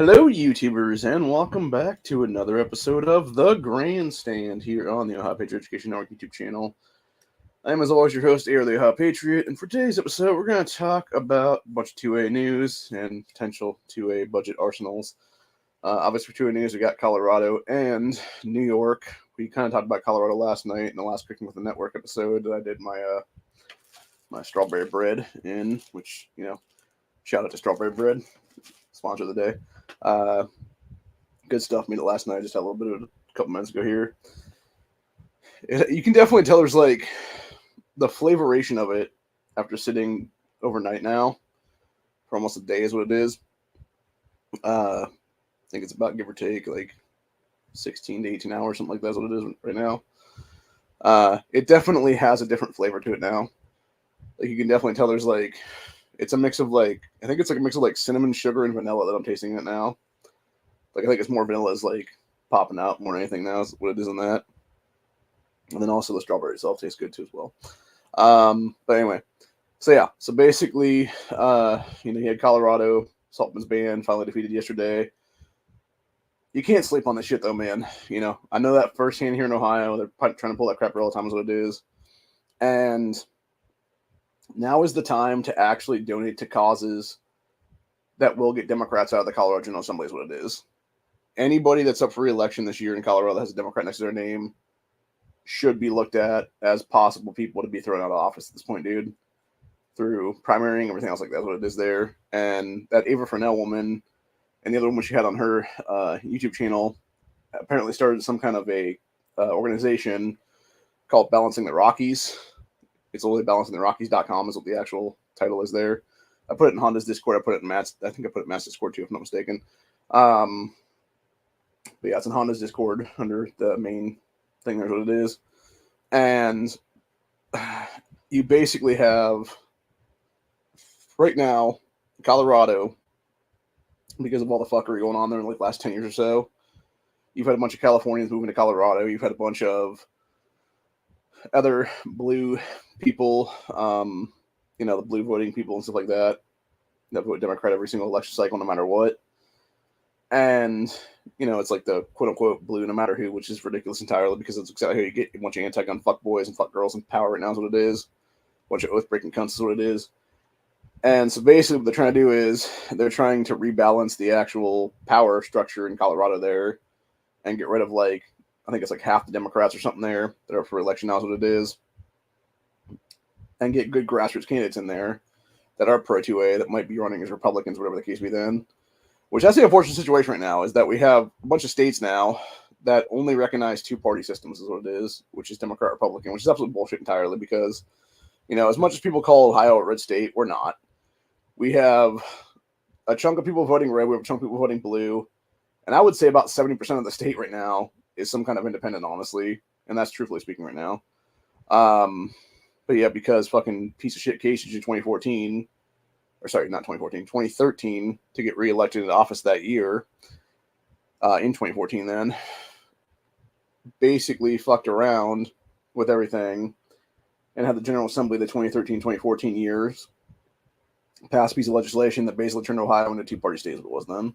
Hello, YouTubers, and welcome back to another episode of The Grandstand here on the Ohio Patriot Education Network YouTube channel. I am, as always, your host, Air the Ohio Patriot, and for today's episode, we're going to talk about a bunch of 2A news and potential 2A budget arsenals. Obviously, for 2A news, we got Colorado and New York. We kind of talked about Colorado last night in the last Cooking with the Network episode that I did my strawberry bread in, which, shout out to Strawberry Bread, sponsor of the day. Good stuff. Made it last night. Just had a little bit of a couple minutes ago here. You can definitely tell there's like the flavoration of it after sitting overnight now for almost a day is what it is. I think it's about, give or take, like 16 to 18 hours, something like that's what it is right now. It definitely has a different flavor to it now. Like you can definitely tell there's like, it's a mix of like, I think it's like a mix of like cinnamon, sugar, and vanilla that I'm tasting it now. Like I think it's more vanilla is like popping out more than anything now is what it is on that. And then also the strawberry itself tastes good too as well. But anyway, so basically, you had Colorado, Saltman's ban finally defeated yesterday. You can't sleep on this shit though, man. I know that firsthand here in Ohio. They're trying to pull that crap all the time is what it is. And now is the time to actually donate to causes that will get Democrats out of the Colorado General Assembly is what it is. Anybody that's up for re-election this year in Colorado that has a Democrat next to their name should be looked at as possible people to be thrown out of office at this point, dude. Through primarying, everything else like that's what it is there. And that Ava Furnell woman and the other woman she had on her YouTube channel apparently started some kind of a organization called Balancing the Rockies. It's only balancingtherockies.com is what the actual title is there. I put it in Honda's Discord. I put it in Matt's. I think I put it in Matt's Discord too, if I'm not mistaken. But yeah, it's in Honda's Discord under the main thing. There's what it is. And you basically have, right now, Colorado, because of all the fuckery going on there in like the last 10 years or so, you've had a bunch of Californians moving to Colorado. You've had a bunch of other blue people, the blue voting people and stuff like that vote Democrat every single election cycle, no matter what. And, it's like the quote-unquote blue no matter who, which is ridiculous entirely because it's exactly how you get a bunch of anti-gun fuck boys and fuck girls in power right now is what it is. A bunch of oath-breaking cunts is what it is. And so basically what they're trying to do is they're trying to rebalance the actual power structure in Colorado there and get rid of I think it's like half the Democrats or something there that are for election now is what it is. And get good grassroots candidates in there that are pro-2A that might be running as Republicans, whatever the case be then. Which that's the unfortunate situation right now is that we have a bunch of states now that only recognize two-party systems is what it is, which is Democrat, Republican, which is absolute bullshit entirely because, as much as people call Ohio a red state, we're not. We have a chunk of people voting red, we have a chunk of people voting blue, and I would say about 70% of the state right now is some kind of independent, honestly, and that's truthfully speaking right now. But yeah, because fucking piece of shit Kasich in 2014, or sorry, not 2014, 2013 to get reelected into office that year, in 2014 then, basically fucked around with everything and had the General Assembly the 2013-2014 years pass a piece of legislation that basically turned Ohio into a two-party state as it was then.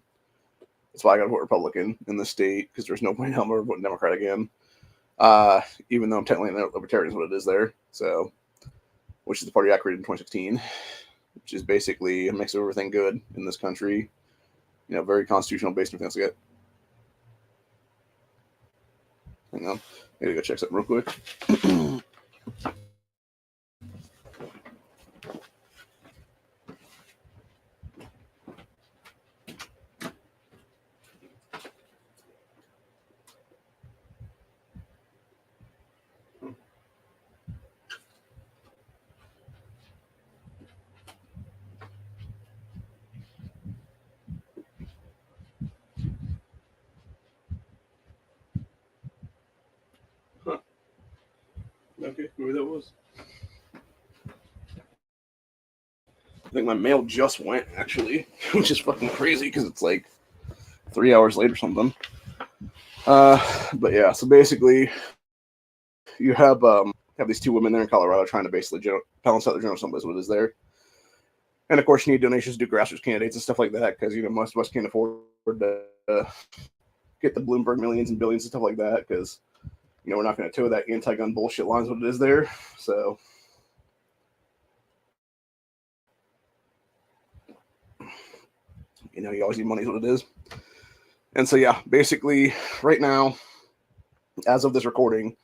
That's why I got to vote Republican in the state because there's no point in hell ever voting Democrat again. Even though I'm technically a libertarian is what it is there. So, which is the party I created in 2016, which is basically a mix of everything good in this country. Very constitutional based on everything else I get. Hang on. I gotta go check something real quick. Huh. Okay, maybe that was. I think my mail just went, actually, which is fucking crazy because it's like 3 hours late or something. But yeah, so basically, you have these two women there in Colorado trying to basically balance out the General Assembly is what it is there. And of course, you need donations to do grassroots candidates and stuff like that because most of us can't afford get the Bloomberg millions and billions and stuff like that, because we're not going to toe that anti-gun bullshit line is what it is there. So you always need money is what it is. And so yeah, basically right now, as of this recording,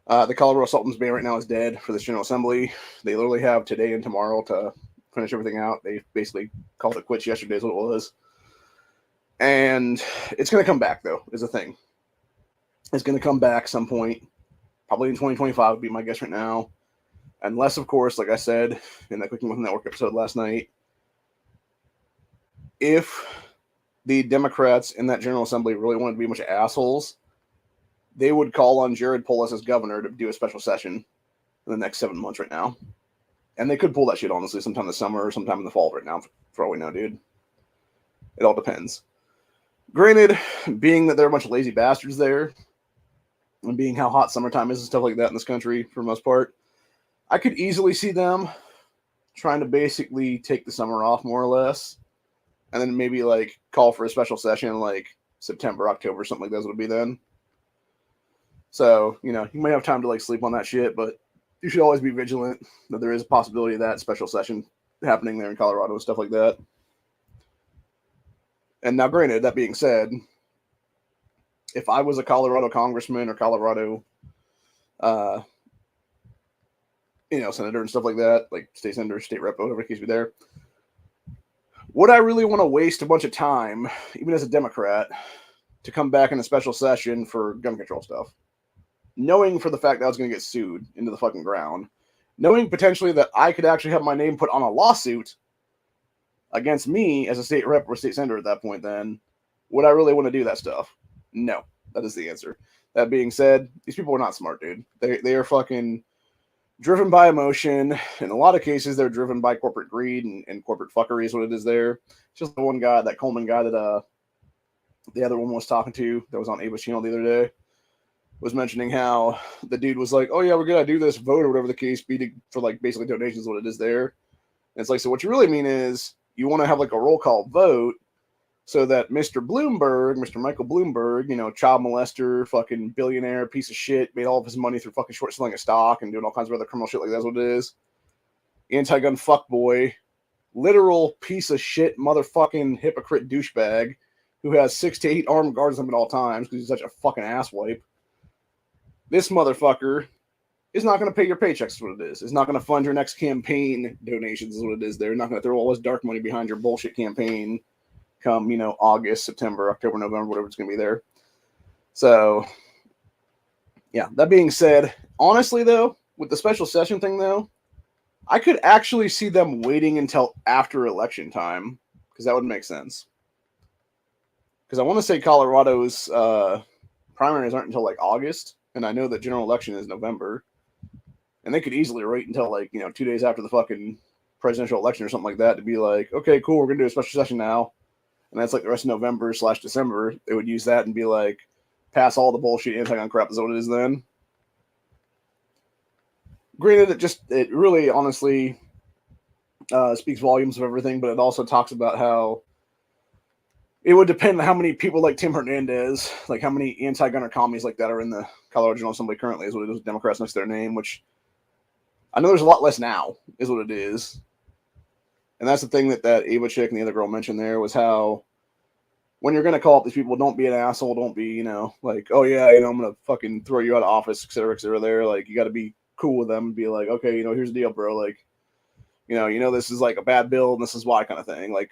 the Colorado Sultan's ban right now is dead for this General Assembly. They literally have today and tomorrow to finish everything out. They basically called it quits yesterday is what it was. And it's going to come back, though, is the thing. It's going to come back some point, probably in 2025 would be my guess right now. Unless, of course, like I said in that Cooking with Network episode last night, if the Democrats in that General Assembly really wanted to be a bunch of assholes, they would call on Jared Polis as governor to do a special session in the next 7 months right now. And they could pull that shit, honestly, sometime this summer or sometime in the fall right now, for all we know, dude. It all depends. Granted, being that there are a bunch of lazy bastards there, and being how hot summertime is and stuff like that in this country, for the most part, I could easily see them trying to basically take the summer off, more or less, and then maybe, like, call for a special session, like, September, October, something like that would be then. So, you might have time to, like, sleep on that shit, but you should always be vigilant that there is a possibility of that special session happening there in Colorado and stuff like that. And now, granted, that being said, if I was a Colorado congressman or Colorado, senator and stuff like that, like state senator, state rep, whatever the case be there, would I really want to waste a bunch of time, even as a Democrat, to come back in a special session for gun control stuff? Knowing for the fact that I was going to get sued into the fucking ground, knowing potentially that I could actually have my name put on a lawsuit against me as a state rep or state senator at that point, then would I really want to do that stuff? No, that is the answer. That being said, these people are not smart, dude. They are fucking driven by emotion. In a lot of cases, they're driven by corporate greed and corporate fuckery is what it is there. Just the one guy, that Coleman guy that the other one was talking to that was on Ava's channel the other day, was mentioning how the dude was like, oh yeah, we're going to do this vote or whatever the case be for like basically donations, what it is there. And it's like, so what you really mean is you want to have like a roll call vote so that Mr. Michael Bloomberg, child molester, fucking billionaire, piece of shit, made all of his money through fucking short selling of stock and doing all kinds of other criminal shit like that's what it is. Anti-gun fuckboy, literal piece of shit, motherfucking hypocrite douchebag who has 6 to 8 armed guards on him at all times because he's such a fucking asswipe. This motherfucker is not going to pay your paychecks is what it is. It's not going to fund your next campaign donations is what it is. They're not going to throw all this dark money behind your bullshit campaign come, August, September, October, November, whatever it's going to be there. So, yeah, that being said, honestly, though, with the special session thing, though, I could actually see them waiting until after election time because that would make sense. Because I want to say Colorado's primaries aren't until, like, August, and I know that general election is November. And they could easily wait until, like, 2 days after the fucking presidential election or something like that to be like, okay, cool, we're going to do a special session now. And that's like the rest of November/December. They would use that and be like, pass all the bullshit anti-gun crap is what it is then. Granted, it really honestly speaks volumes of everything, but it also talks about how it would depend on how many people like Tim Hernandez, like how many anti-gunner commies like that are in the Colorado General Assembly currently is what it is, Democrats next to their name, which I know there's a lot less now is what it is. And that's the thing that Ava chick and the other girl mentioned there was how when you're going to call up these people, don't be an asshole. Don't be, like, oh, yeah, I'm going to fucking throw you out of office, et cetera, there. Like, you got to be cool with them and be like, okay, here's the deal, bro. Like, this is like a bad bill and this is why kind of thing. Like,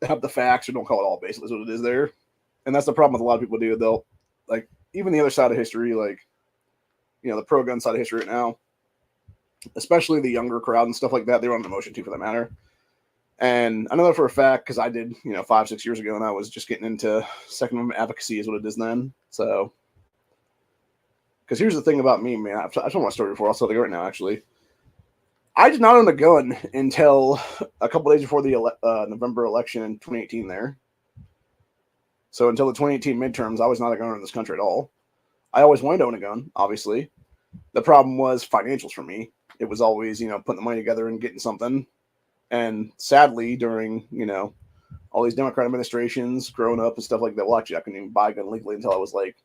have the facts or don't call it all basically is what it is there. And that's the problem with a lot of people do. They'll, like, even the other side of history, like, the pro-gun side of history right now, especially the younger crowd and stuff like that, they run an emotion too, for that matter. And I know that for a fact because I did, 5-6 years ago, and I was just getting into Second Amendment advocacy is what it is then. So, because here's the thing about me, man. I've told my story before. I'll tell it right now, actually. I did not own a gun until a couple days before the November election in 2018 there. So until the 2018 midterms, I was not a gunner in this country at all. I always wanted to own a gun, obviously. The problem was financials for me. It was always, putting the money together and getting something. And sadly, during, all these Democrat administrations growing up and stuff like that. Well, actually, I couldn't even buy a gun legally until I was like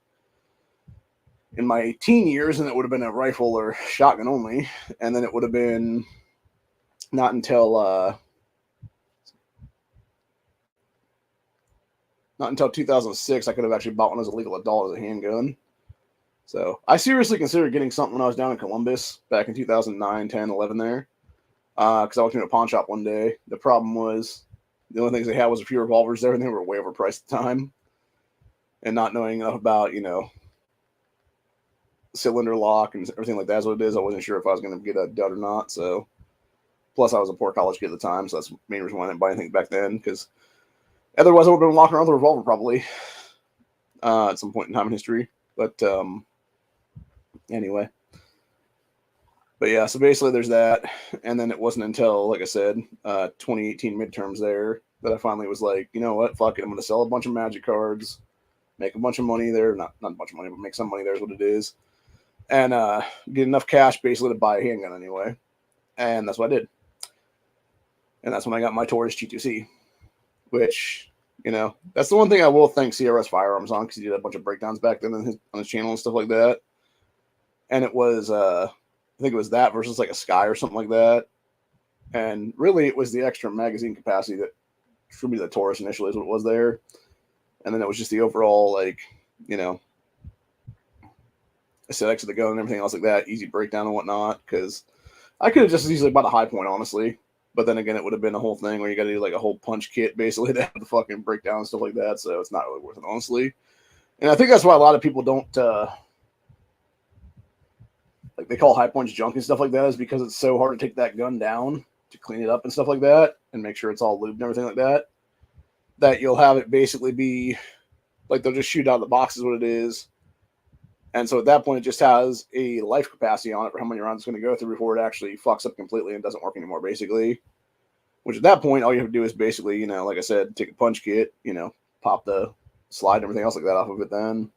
in my teen years, and it would have been a rifle or shotgun only. And then it would have been not until 2006 I could have actually bought one as a legal adult as a handgun. So I seriously considered getting something when I was down in Columbus back in 2009, 10, 11 there. Because I walked into a pawn shop one day. The problem was the only things they had was a few revolvers there, and they were way overpriced at the time. And not knowing enough about, cylinder lock and everything like that's what it is, I wasn't sure if I was going to get a dud or not. So, plus I was a poor college kid at the time, so that's the main reason why I didn't buy anything back then. Because otherwise I would have been walking around with a revolver probably at some point in time in history. But anyway. But yeah, so basically there's that. And then it wasn't until, like I said, 2018 midterms there that I finally was like, you know what, fuck it. I'm going to sell a bunch of Magic cards, make a bunch of money there. Not a bunch of money, but make some money there is what it is. And get enough cash basically to buy a handgun anyway. And that's what I did. And that's when I got my Taurus G2C, which, that's the one thing I will thank CRS Firearms on, because he did a bunch of breakdowns back then on his channel and stuff like that. And it was... I think it was that versus like a Sky or something like that. And really it was the extra magazine capacity that drew me to the Taurus initially is what it was there. And then it was just the overall, aesthetics of the gun and everything else like that, easy breakdown and whatnot. Because I could have just as easily bought a High Point, honestly. But then again, it would have been a whole thing where you got to do like a whole punch kit basically to have the fucking breakdown and stuff like that. So it's not really worth it, honestly. And I think that's why a lot of people don't... like they call High Points junk and stuff like that, is because it's so hard to take that gun down to clean it up and stuff like that and make sure it's all lubed and everything like that, that you'll have it basically be like they'll just shoot out of the box is what it is. And so at that point, it just has a life capacity on it for how many rounds it's going to go through before it actually fucks up completely and doesn't work anymore, basically. Which at that point, all you have to do is basically, like I said, take a punch kit, pop the slide and everything else like that off of it then.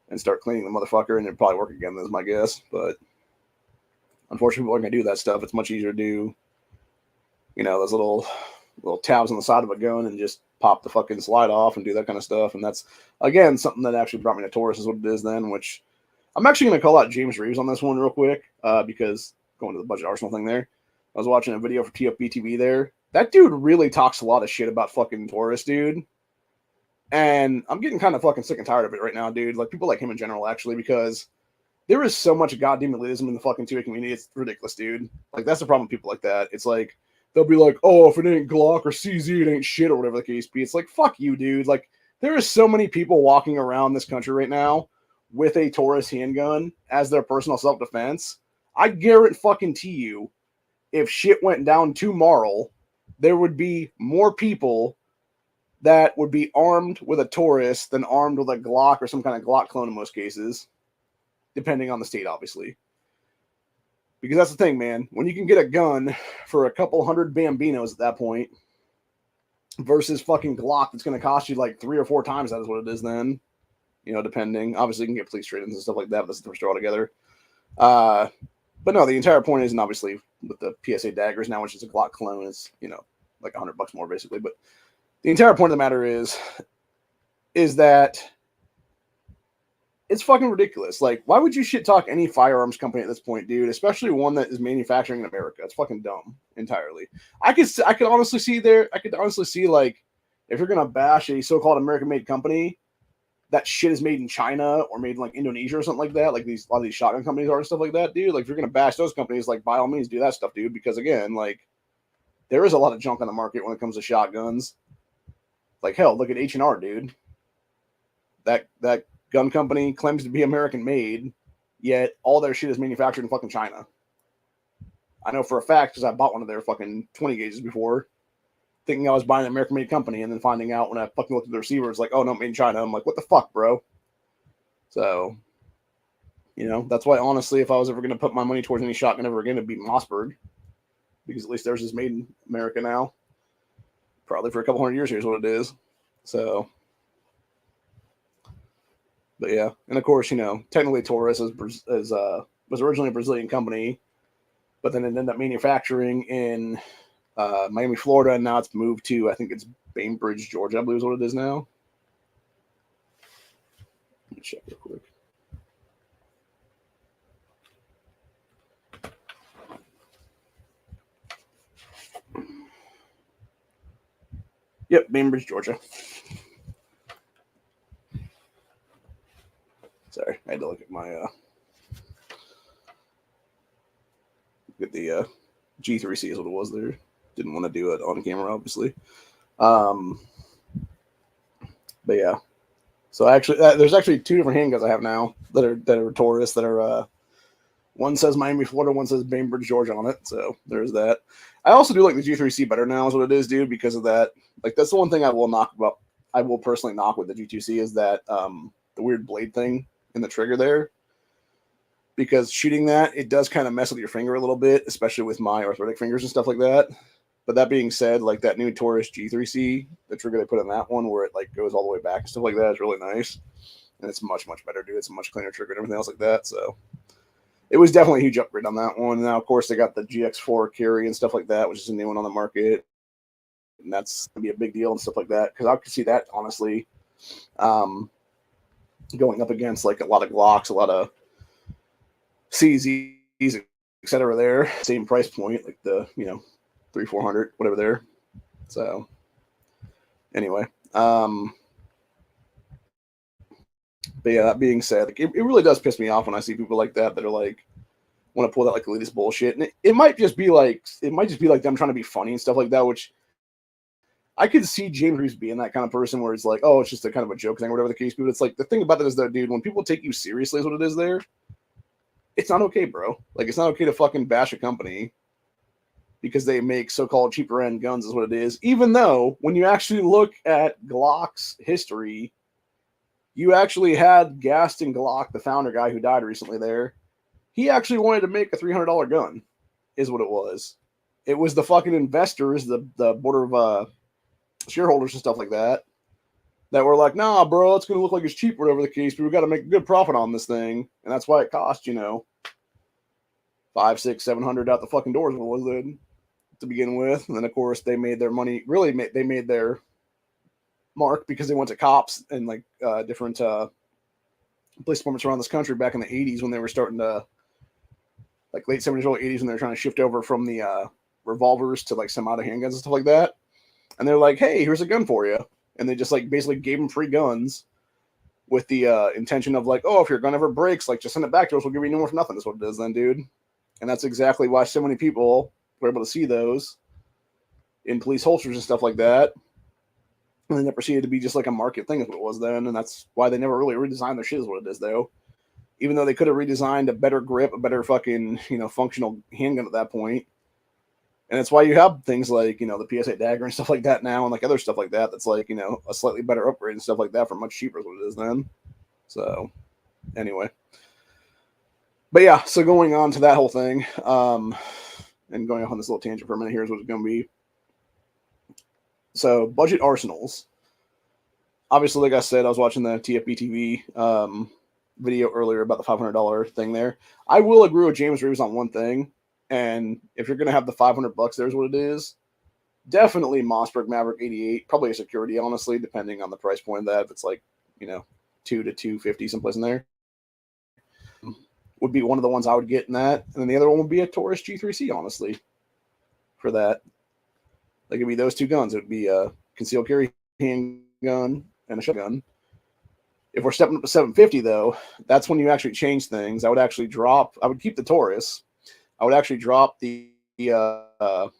And start cleaning the motherfucker, and it'd probably work again, is my guess. But unfortunately, people aren't going to do that stuff. It's much easier to do, those little tabs on the side of a gun and just pop the fucking slide off and do that kind of stuff. And that's, again, something that actually brought me to Taurus is what it is then, which I'm actually going to call out James Reeves on this one real quick because going to the budget arsenal thing there, I was watching a video for TFB TV there. That dude really talks a lot of shit about fucking Taurus, dude. And I'm getting kind of fucking sick and tired of it right now, dude. Like, people like him in general, actually, because there is so much goddamn elitism in the fucking 2A community. It's ridiculous, dude. Like, that's the problem with people like that. It's like, they'll be like, oh, if it ain't Glock or CZ, it ain't shit, or whatever the case be. It's like, fuck you, dude. Like, there is so many people walking around this country right now with a Taurus handgun as their personal self-defense. I guarantee you, if shit went down tomorrow, there would be more people that would be armed with a Taurus than armed with a Glock or some kind of Glock clone in most cases, depending on the state, obviously. Because that's the thing, man. When you can get a gun for a couple hundred Bambinos at that point versus fucking Glock that's going to cost you like 3 or 4 times that is what it is then, depending. Obviously, you can get police trade-ins and stuff like that, but that's a different story altogether. But no, the entire point isn't obviously with the PSA daggers now, which is a Glock clone. It's, like $100 more basically, but the entire point of the matter is that it's fucking ridiculous. Like, why would you shit talk any firearms company at this point, dude? Especially one that is manufacturing in America. It's fucking dumb entirely. I could honestly see like, if you're gonna bash a so-called American-made company, that shit is made in China or made in like Indonesia or something like that. Like a lot of these shotgun companies are and stuff like that, dude. Like, if you're gonna bash those companies, like, by all means do that stuff, dude. Because again, like, there is a lot of junk on the market when it comes to shotguns. Like, hell, look at H&R, dude. That gun company claims to be American made, yet all their shit is manufactured in fucking China. I know for a fact because I bought one of their fucking 20 gauges before, thinking I was buying an American made company, and then finding out when I fucking looked at the receiver, it's like, oh no, made in China. I'm like, what the fuck, bro? So, that's why honestly, if I was ever going to put my money towards any shotgun ever again, it'd be Mossberg, because at least theirs is made in America now. Probably for a couple hundred years, here's what it is. So, but yeah, and of course, technically Taurus was originally a Brazilian company, but then it ended up manufacturing in Miami, Florida, and now it's moved to, I think it's Bainbridge, Georgia, I believe is what it is now. Let me check real quick. Yep, Bainbridge, Georgia. Sorry, I had to look at my get the G3C is what it was there. Didn't want to do it on camera, obviously. But yeah, so actually, there's actually two different handguns I have now that are Taurus that are. One says Miami, Florida. One says Bainbridge, Georgia on it. So there's that. I also do like the G3C better now, is what it is, dude, because of that. Like that's the one thing I will knock about. I will personally knock with the G2C is that the weird blade thing in the trigger there. Because shooting that, it does kind of mess with your finger a little bit, especially with my arthritic fingers and stuff like that. But that being said, like that new Taurus G3C, the trigger they put in that one where it like goes all the way back and stuff like that is really nice. And it's much, much better, dude. It's a much cleaner trigger and everything else like that. So it was definitely a huge upgrade on that one. Now, of course, they got the GX4 carry and stuff like that, which is a new one on the market. And that's going to be a big deal and stuff like that. Because I could see that, honestly, going up against like a lot of Glocks, a lot of CZs, etc. there. Same price point, like the, 300-400, whatever there. So, anyway. But yeah, that being said, like, it really does piss me off when I see people like that are like want to pull that like elitist bullshit, and it might just be like them trying to be funny and stuff like that. Which I could see James Reeves being that kind of person where it's like, oh, it's just a kind of a joke thing, or whatever the case. But it's like the thing about that is that, dude, when people take you seriously, is what it is. There, it's not okay, bro. Like it's not okay to fucking bash a company because they make so-called cheaper end guns, is what it is. Even though when you actually look at Glock's history. You actually had Gaston Glock, the founder guy who died recently there. He actually wanted to make a $300 gun, is what it was. It was the fucking investors, the board of shareholders and stuff like that, that were like, nah, bro, it's going to look like it's cheap, whatever the case, but we've got to make a good profit on this thing. And that's why it cost, 5, 6, 700 out the fucking doors, what was it, to begin with. And then, of course, they made their money, they made their mark because they went to cops and like different police departments around this country back in the 80s when they were starting to, like late 70s, early 80s, when they were trying to shift over from the revolvers to like semi-auto handguns and stuff like that. And they're like, hey, here's a gun for you. And they just like basically gave them free guns with the intention of like, oh, if your gun ever breaks, like just send it back to us. We'll give you new one for nothing. That's what it is then, dude. And that's exactly why so many people were able to see those in police holsters and stuff like that. And then it proceeded to be just like a market thing, is what it was then. And that's why they never really redesigned their shit, is what it is, though. Even though they could have redesigned a better grip, a better fucking, functional handgun at that point. And it's why you have things like, the PSA Dagger and stuff like that now, and like other stuff like that that's like, a slightly better upgrade and stuff like that for much cheaper, is what it is then. So, anyway. But yeah, so going on to that whole thing, and going off on this little tangent for a minute, here's what it's going to be. So, budget arsenals. Obviously, like I said, I was watching the TFB TV video earlier about the $500 thing there. I will agree with James Reeves on one thing. And if you're going to have the $500, there's what it is. Definitely Mossberg Maverick 88. Probably a security, honestly, depending on the price point of that. If it's like, $2 to $250, someplace in there. Would be one of the ones I would get in that. And then the other one would be a Taurus G3C, honestly, for that. Like, it'd be those two guns. It would be a concealed carry handgun and a shotgun. If we're stepping up to 750, though, that's when you actually change things. I would keep the Taurus. I would actually drop the Mossberg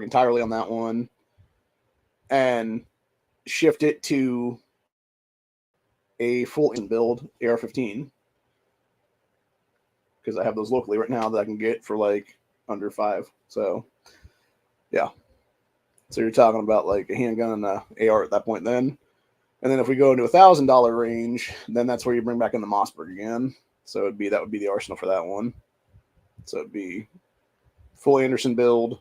entirely on that one and shift it to a full build AR-15, because I have those locally right now that I can get for like under $5. So yeah, so you're talking about like a handgun and a AR at that point then. And then if we go into $1,000 range, then that's where you bring back in the Mossberg again. So that would be the arsenal for that one. So it'd be full Anderson build,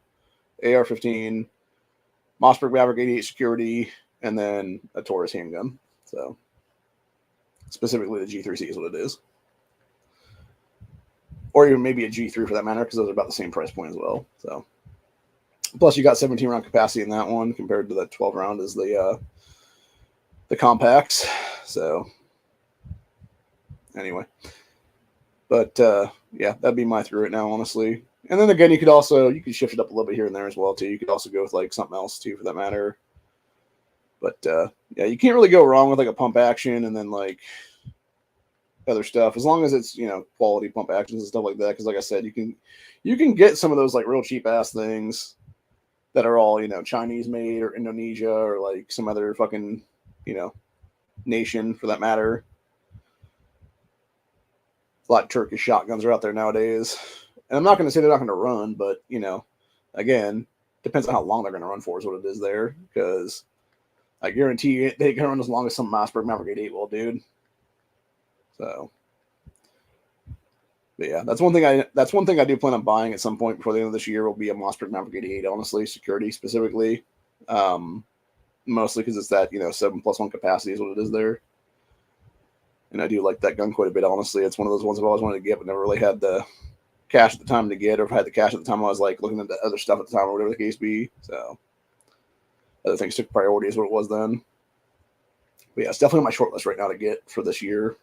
AR-15, Mossberg Maverick 88 security, and then a Taurus handgun. So specifically the G3C is what it is. or even maybe a G3 for that matter, because those are about the same price point as well. So, plus you got 17 round capacity in that one compared to the 12 round is the compacts. So, anyway, but yeah, that'd be my through right now, honestly. And then again, you could shift it up a little bit here and there as well too. You could also go with like something else too, for that matter. But yeah, you can't really go wrong with like a pump action and then like other stuff, as long as it's, you know, quality pump actions and stuff like that. Because like I said, you can get some of those like real cheap ass things that are all, you know, Chinese made or Indonesia or like some other fucking, you know, nation for that matter. A lot of Turkish shotguns are out there nowadays, and I'm not going to say they're not going to run, but you know, again, depends on how long they're going to run for is what it is there. Because I guarantee you, they can run as long as some Mossberg Maverick 8 will, dude. So, but yeah, that's one thing I do plan on buying at some point before the end of this year. Will be a Mossberg Maverick 88. Honestly, security specifically, mostly because it's that, you know, 7+1 capacity is what it is there. And I do like that gun quite a bit, honestly. It's one of those ones I've always wanted to get, but never really had the cash at the time to get, or if I had the cash at the time, I was like looking at the other stuff at the time, or whatever the case be. So other things took priority is what it was then. But yeah, it's definitely on my short list right now to get for this year.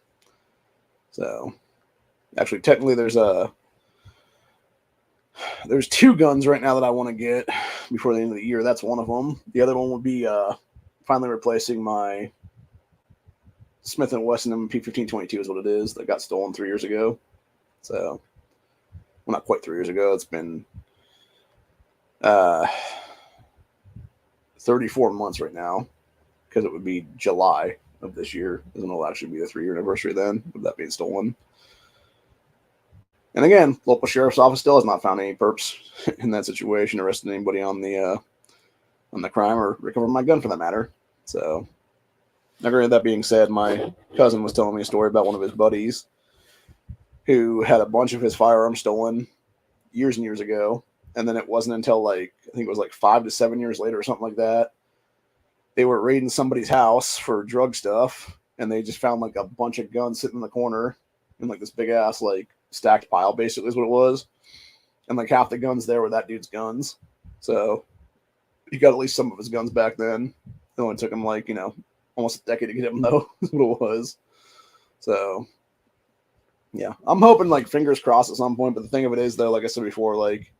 So actually, technically, there's two guns right now that I want to get before the end of the year. That's one of them. The other one would be finally replacing my Smith & Wesson MP1522 is what it is, that got stolen 3 years ago. So, well, not quite 3 years ago. It's been 34 months right now, because it would be July of this year is when it'll actually be the 3-year anniversary then of that being stolen. And again, local sheriff's office still has not found any perps in that situation, arrested anybody on the crime, or recovered my gun for that matter. So, now, that being said, my cousin was telling me a story about one of his buddies who had a bunch of his firearms stolen years and years ago. And then it wasn't until like, I think it was like 5 to 7 years later or something like that, they were raiding somebody's house for drug stuff, and they just found like a bunch of guns sitting in the corner in like this big ass like stacked pile, basically is what it was. And like half the guns there were that dude's guns. So he got at least some of his guns back then. It only took him like, you know, almost a decade to get him, though, is what it was. So yeah, I'm hoping, like, fingers crossed at some point. But the thing of it is, though, like I said before, like,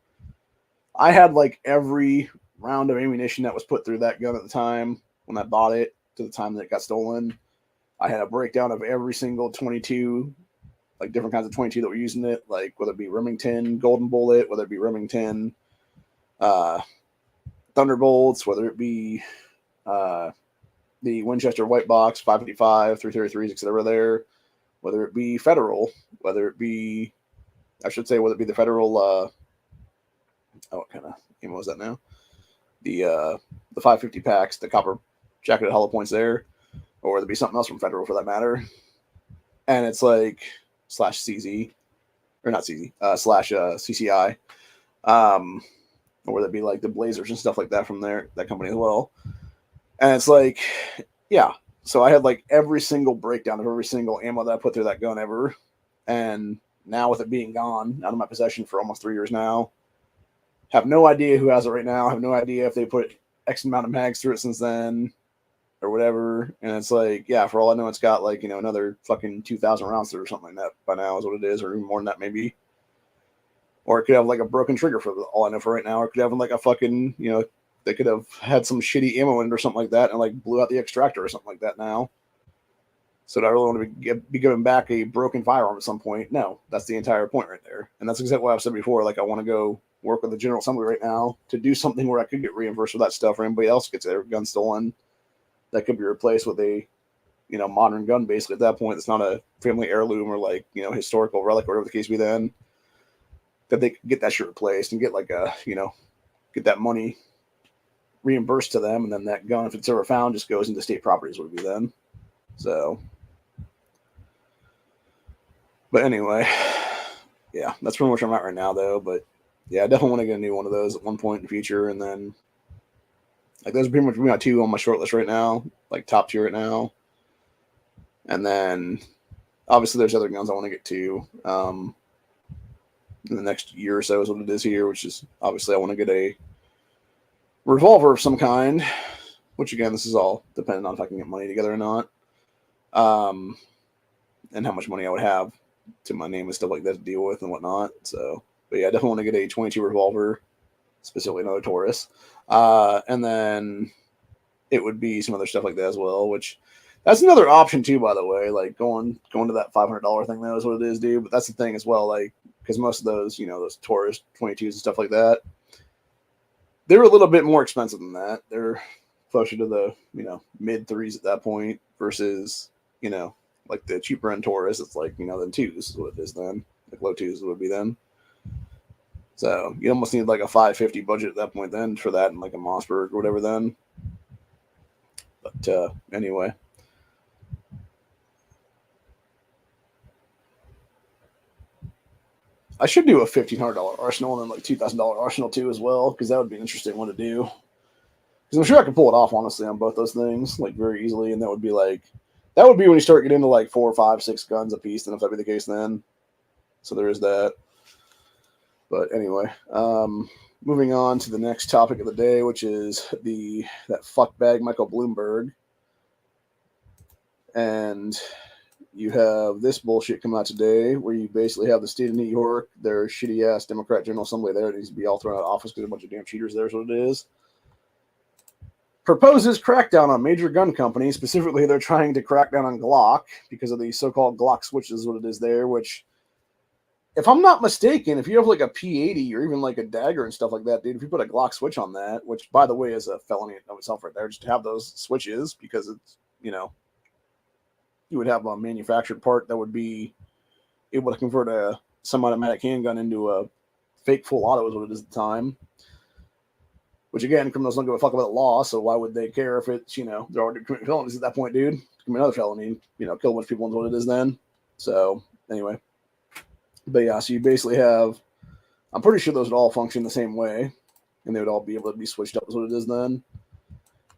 I had like every round of ammunition that was put through that gun at the time when I bought it to the time that it got stolen. I had a breakdown of every single 22, like different kinds of 22 that were using it, like whether it be Remington Golden Bullet, whether it be Remington Thunderbolts, whether it be the Winchester White Box 555, 333s, etc. there, whether it be Federal, whether it be, I should say, whether it be the Federal, what kind of ammo was that now? The 550 packs, the copper jacketed hollow points there, or whether it be something else from Federal for that matter. And it's like slash CZ, or not CZ, slash CCI, or whether it be like the Blazers and stuff like that from there, that company as well. And it's like, yeah. So I had like every single breakdown of every single ammo that I put through that gun ever. And now with it being gone out of my possession for almost 3 years now, have no idea who has it right now. Have no idea if they put X amount of mags through it since then or whatever. And it's like, yeah, for all I know, it's got like, you know, another fucking 2,000 rounds through or something like that by now is what it is, or even more than that maybe. Or it could have like a broken trigger for all I know for right now. Or it could have like a fucking, you know, they could have had some shitty ammo in it or something like that and like blew out the extractor or something like that now. So do I really want to be giving back a broken firearm at some point? No, that's the entire point right there. And that's exactly what I've said before. Like, I want to go work with the General Assembly right now to do something where I could get reimbursed for that stuff, or anybody else gets their gun stolen that could be replaced with a, you know, modern gun basically at that point. It's not a family heirloom or like, you know, historical relic or whatever the case be then, that they could get that shit replaced and get like a, you know, get that money reimbursed to them, and then that gun, if it's ever found, just goes into state properties would be then. So, but anyway, yeah, that's pretty much where I'm at right now though. But yeah, I definitely want to get a new one of those at one point in the future. And then like those are pretty much my two on my short list right now, like top tier right now. And then obviously there's other guns I want to get to. in the next year or so is what it is here, which is obviously I want to get a revolver of some kind, which again, this is all dependent on if I can get money together or not, and how much money I would have to my name and stuff like that to deal with and whatnot. So, but yeah, I definitely want to get a 22 revolver, specifically another Taurus, and then it would be some other stuff like that as well, which that's another option too, by the way. Like going to that $500 thing, that is what it is, dude. But that's the thing as well, like because most of those, those Taurus 22s and stuff like that, they're a little bit more expensive than that. They're closer to the mid threes at that point versus like the cheaper end Taurus. It's like then twos is what it is then. Like low twos would be then. So you almost need like a 550 budget at that point then for that and like a Mossberg or whatever then. But anyway. I should do a $1,500 arsenal and then like $2,000 arsenal too as well, because that would be an interesting one to do. Because I'm sure I could pull it off honestly on both those things like very easily, and that would be when you start getting into like 4, 5, 6 guns a piece. Then if that'd be the case, then so there is that. But anyway, moving on to the next topic of the day, which is that fuckbag Michael Bloomberg, and you have this bullshit come out today where you basically have the state of New York, their shitty ass Democrat General Assembly there needs to be all thrown out of office because a bunch of damn cheaters there is what it is. Proposes crackdown on major gun companies. Specifically, they're trying to crack down on Glock because of the so-called Glock switches is what it is there, which, if I'm not mistaken, if you have like a P80 or even like a dagger and stuff like that, dude, if you put a Glock switch on that, which by the way is a felony in of itself right there, just to have those switches because it's, you would have a manufactured part that would be able to convert a semi-automatic handgun into a fake full auto is what it is at the time. Which again, criminals don't give a fuck about the law, so why would they care if it's, they're already committing felonies at that point, dude. Commit another felony, kill a bunch of people is what it is then. So anyway. But yeah, so you basically have, I'm pretty sure those would all function the same way, and they would all be able to be switched up is what it is then.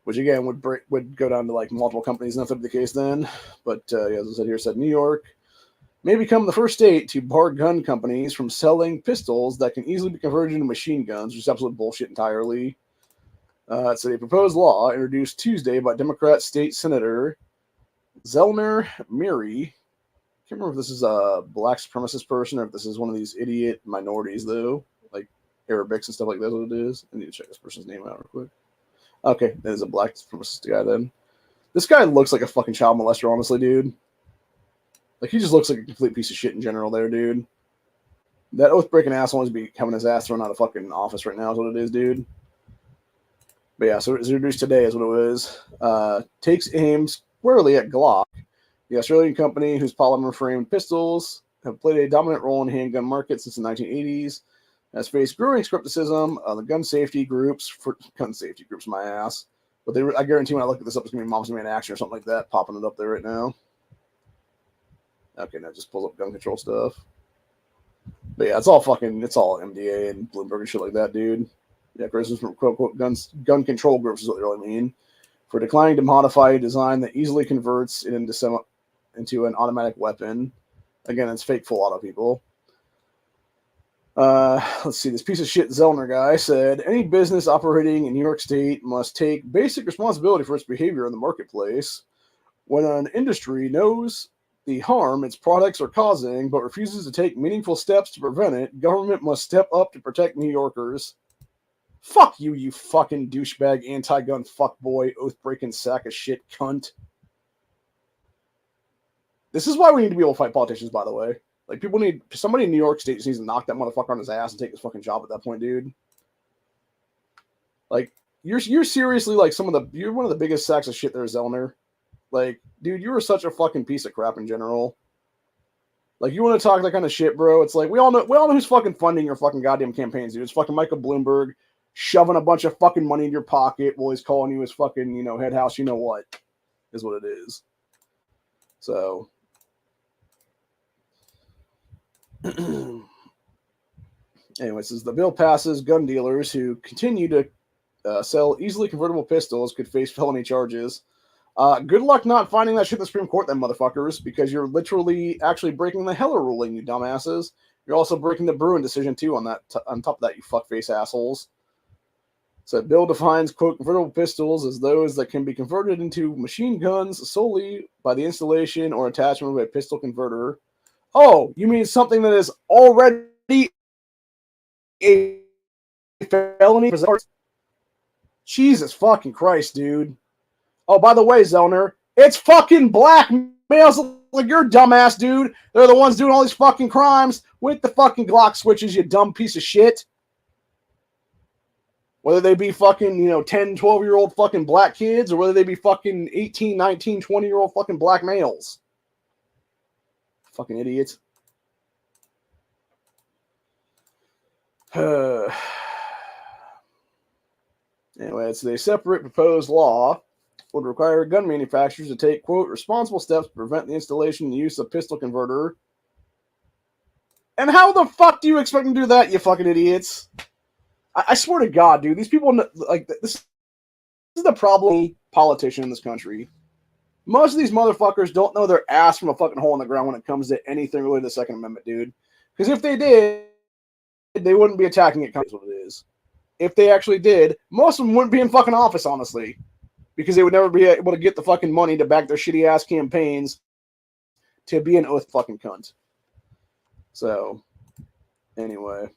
Which again would go down to like multiple companies, and if that'd be the case then. But yeah, as I said here, said New York may become the first state to bar gun companies from selling pistols that can easily be converted into machine guns, which is absolute bullshit entirely. It's a proposed law introduced Tuesday by Democrat State Senator Zellner Miri. I can't remember if this is a black supremacist person or if this is one of these idiot minorities, though, like Arabics and stuff like that. What it is. I need to check this person's name out real quick. Okay, that is a black supremacist guy then. This guy looks like a fucking child molester, honestly, dude. Like, he just looks like a complete piece of shit in general there, dude. That oath-breaking asshole is be having his ass thrown out of fucking office right now is what it is, dude. But yeah, so it's introduced today is what it was. Takes aim squarely at Glock, the Australian company whose polymer-framed pistols have played a dominant role in the handgun market since the 1980s. Has faced growing skepticism. The gun safety groups, my ass. But I guarantee when I look at this up, it's going to be Moms Man Action or something like that, popping it up there right now. Okay, now it just pulls up gun control stuff. But yeah, it's all MDA and Bloomberg and shit like that, dude. Yeah, criticism from quote-unquote gun control groups is what they really mean. For declining to modify a design that easily converts it into an automatic weapon. Again, it's fake full auto, people. Let's see, this piece of shit Zellner guy said, any business operating in New York State must take basic responsibility for its behavior in the marketplace. When an industry knows the harm its products are causing but refuses to take meaningful steps to prevent it, government must step up to protect New Yorkers. Fuck you, you fucking douchebag, anti-gun fuckboy, oath-breaking sack of shit cunt. This is why we need to be able to fight politicians, by the way. Like, somebody in New York State just needs to knock that motherfucker on his ass and take his fucking job at that point, dude. Like, you're seriously like you're one of the biggest sacks of shit there, Zellner. Like, dude, you are such a fucking piece of crap in general. Like, you want to talk that kind of shit, bro? It's like, we all know who's fucking funding your fucking goddamn campaigns, dude. It's fucking Michael Bloomberg shoving a bunch of fucking money in your pocket while he's calling you his fucking, head house, what, is what it is. So... Anyway, it says the bill passes, gun dealers who continue to sell easily convertible pistols could face felony charges. Good luck not finding that shit in the Supreme Court, then, motherfuckers, because you're literally actually breaking the Heller ruling, you dumbasses. You're also breaking the Bruin decision, too, on that. On top of that, you fuckface assholes. So bill defines, quote, convertible pistols as those that can be converted into machine guns solely by the installation or attachment of a pistol converter. Oh, you mean something that is already a felony? Jesus fucking Christ, dude. Oh, by the way, Zellner, it's fucking black males like your dumbass, dude. They're the ones doing all these fucking crimes with the fucking Glock switches, you dumb piece of shit. Whether they be fucking, 10, 12-year-old fucking black kids or whether they be fucking 18, 19, 20-year-old fucking black males. Fucking idiots. Anyway, it's a separate proposed law would require gun manufacturers to take, quote, responsible steps to prevent the installation and use of pistol converter. And how the fuck do you expect them to do that, you fucking idiots? I swear to God, dude, these people, like, this is the problem politician in this country. Most of these motherfuckers don't know their ass from a fucking hole in the ground when it comes to anything related to the Second Amendment, dude. Because if they did, they wouldn't be attacking it, is what it is. If they actually did, most of them wouldn't be in fucking office, honestly. Because they would never be able to get the fucking money to back their shitty ass campaigns to be an oath fucking cunt. So, anyway.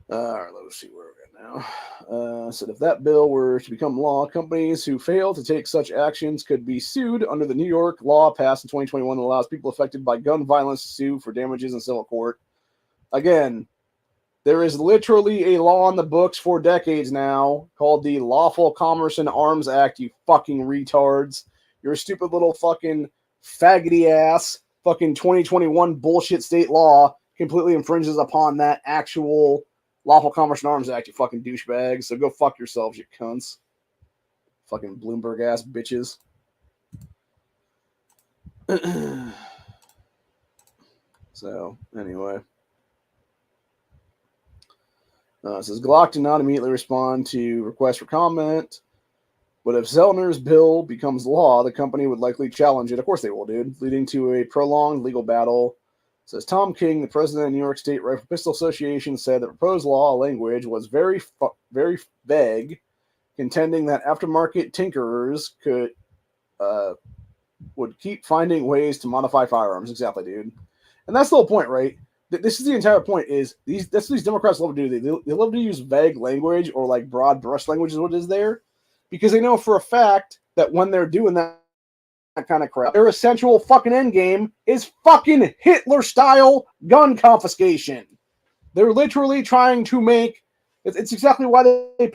Alright, let's see where we're at now. So if that bill were to become law, companies who fail to take such actions could be sued under the New York law passed in 2021 that allows people affected by gun violence to sue for damages in civil court. Again, there is literally a law on the books for decades now called the Lawful Commerce in Arms Act, you fucking retards. Your stupid little fucking faggoty ass fucking 2021 bullshit state law completely infringes upon that actual Lawful Commerce in Arms Act, you fucking douchebags. So go fuck yourselves, you cunts. Fucking Bloomberg ass bitches. So, anyway. It says Glock did not immediately respond to requests for comment, but if Zellner's bill becomes law, the company would likely challenge it. Of course they will, dude, leading to a prolonged legal battle. It says Tom King, the president of the New York State Rifle Pistol Association, said the proposed law language was very vague, contending that aftermarket tinkerers would keep finding ways to modify firearms. Exactly, dude. And that's the whole point, right? This is the entire point. That's what these Democrats love to do. They love to use vague language or like broad brush language is what is there, because they know for a fact that when they're doing that kind of crap, their essential fucking end game is fucking Hitler-style gun confiscation. They're literally trying to make. It's exactly why they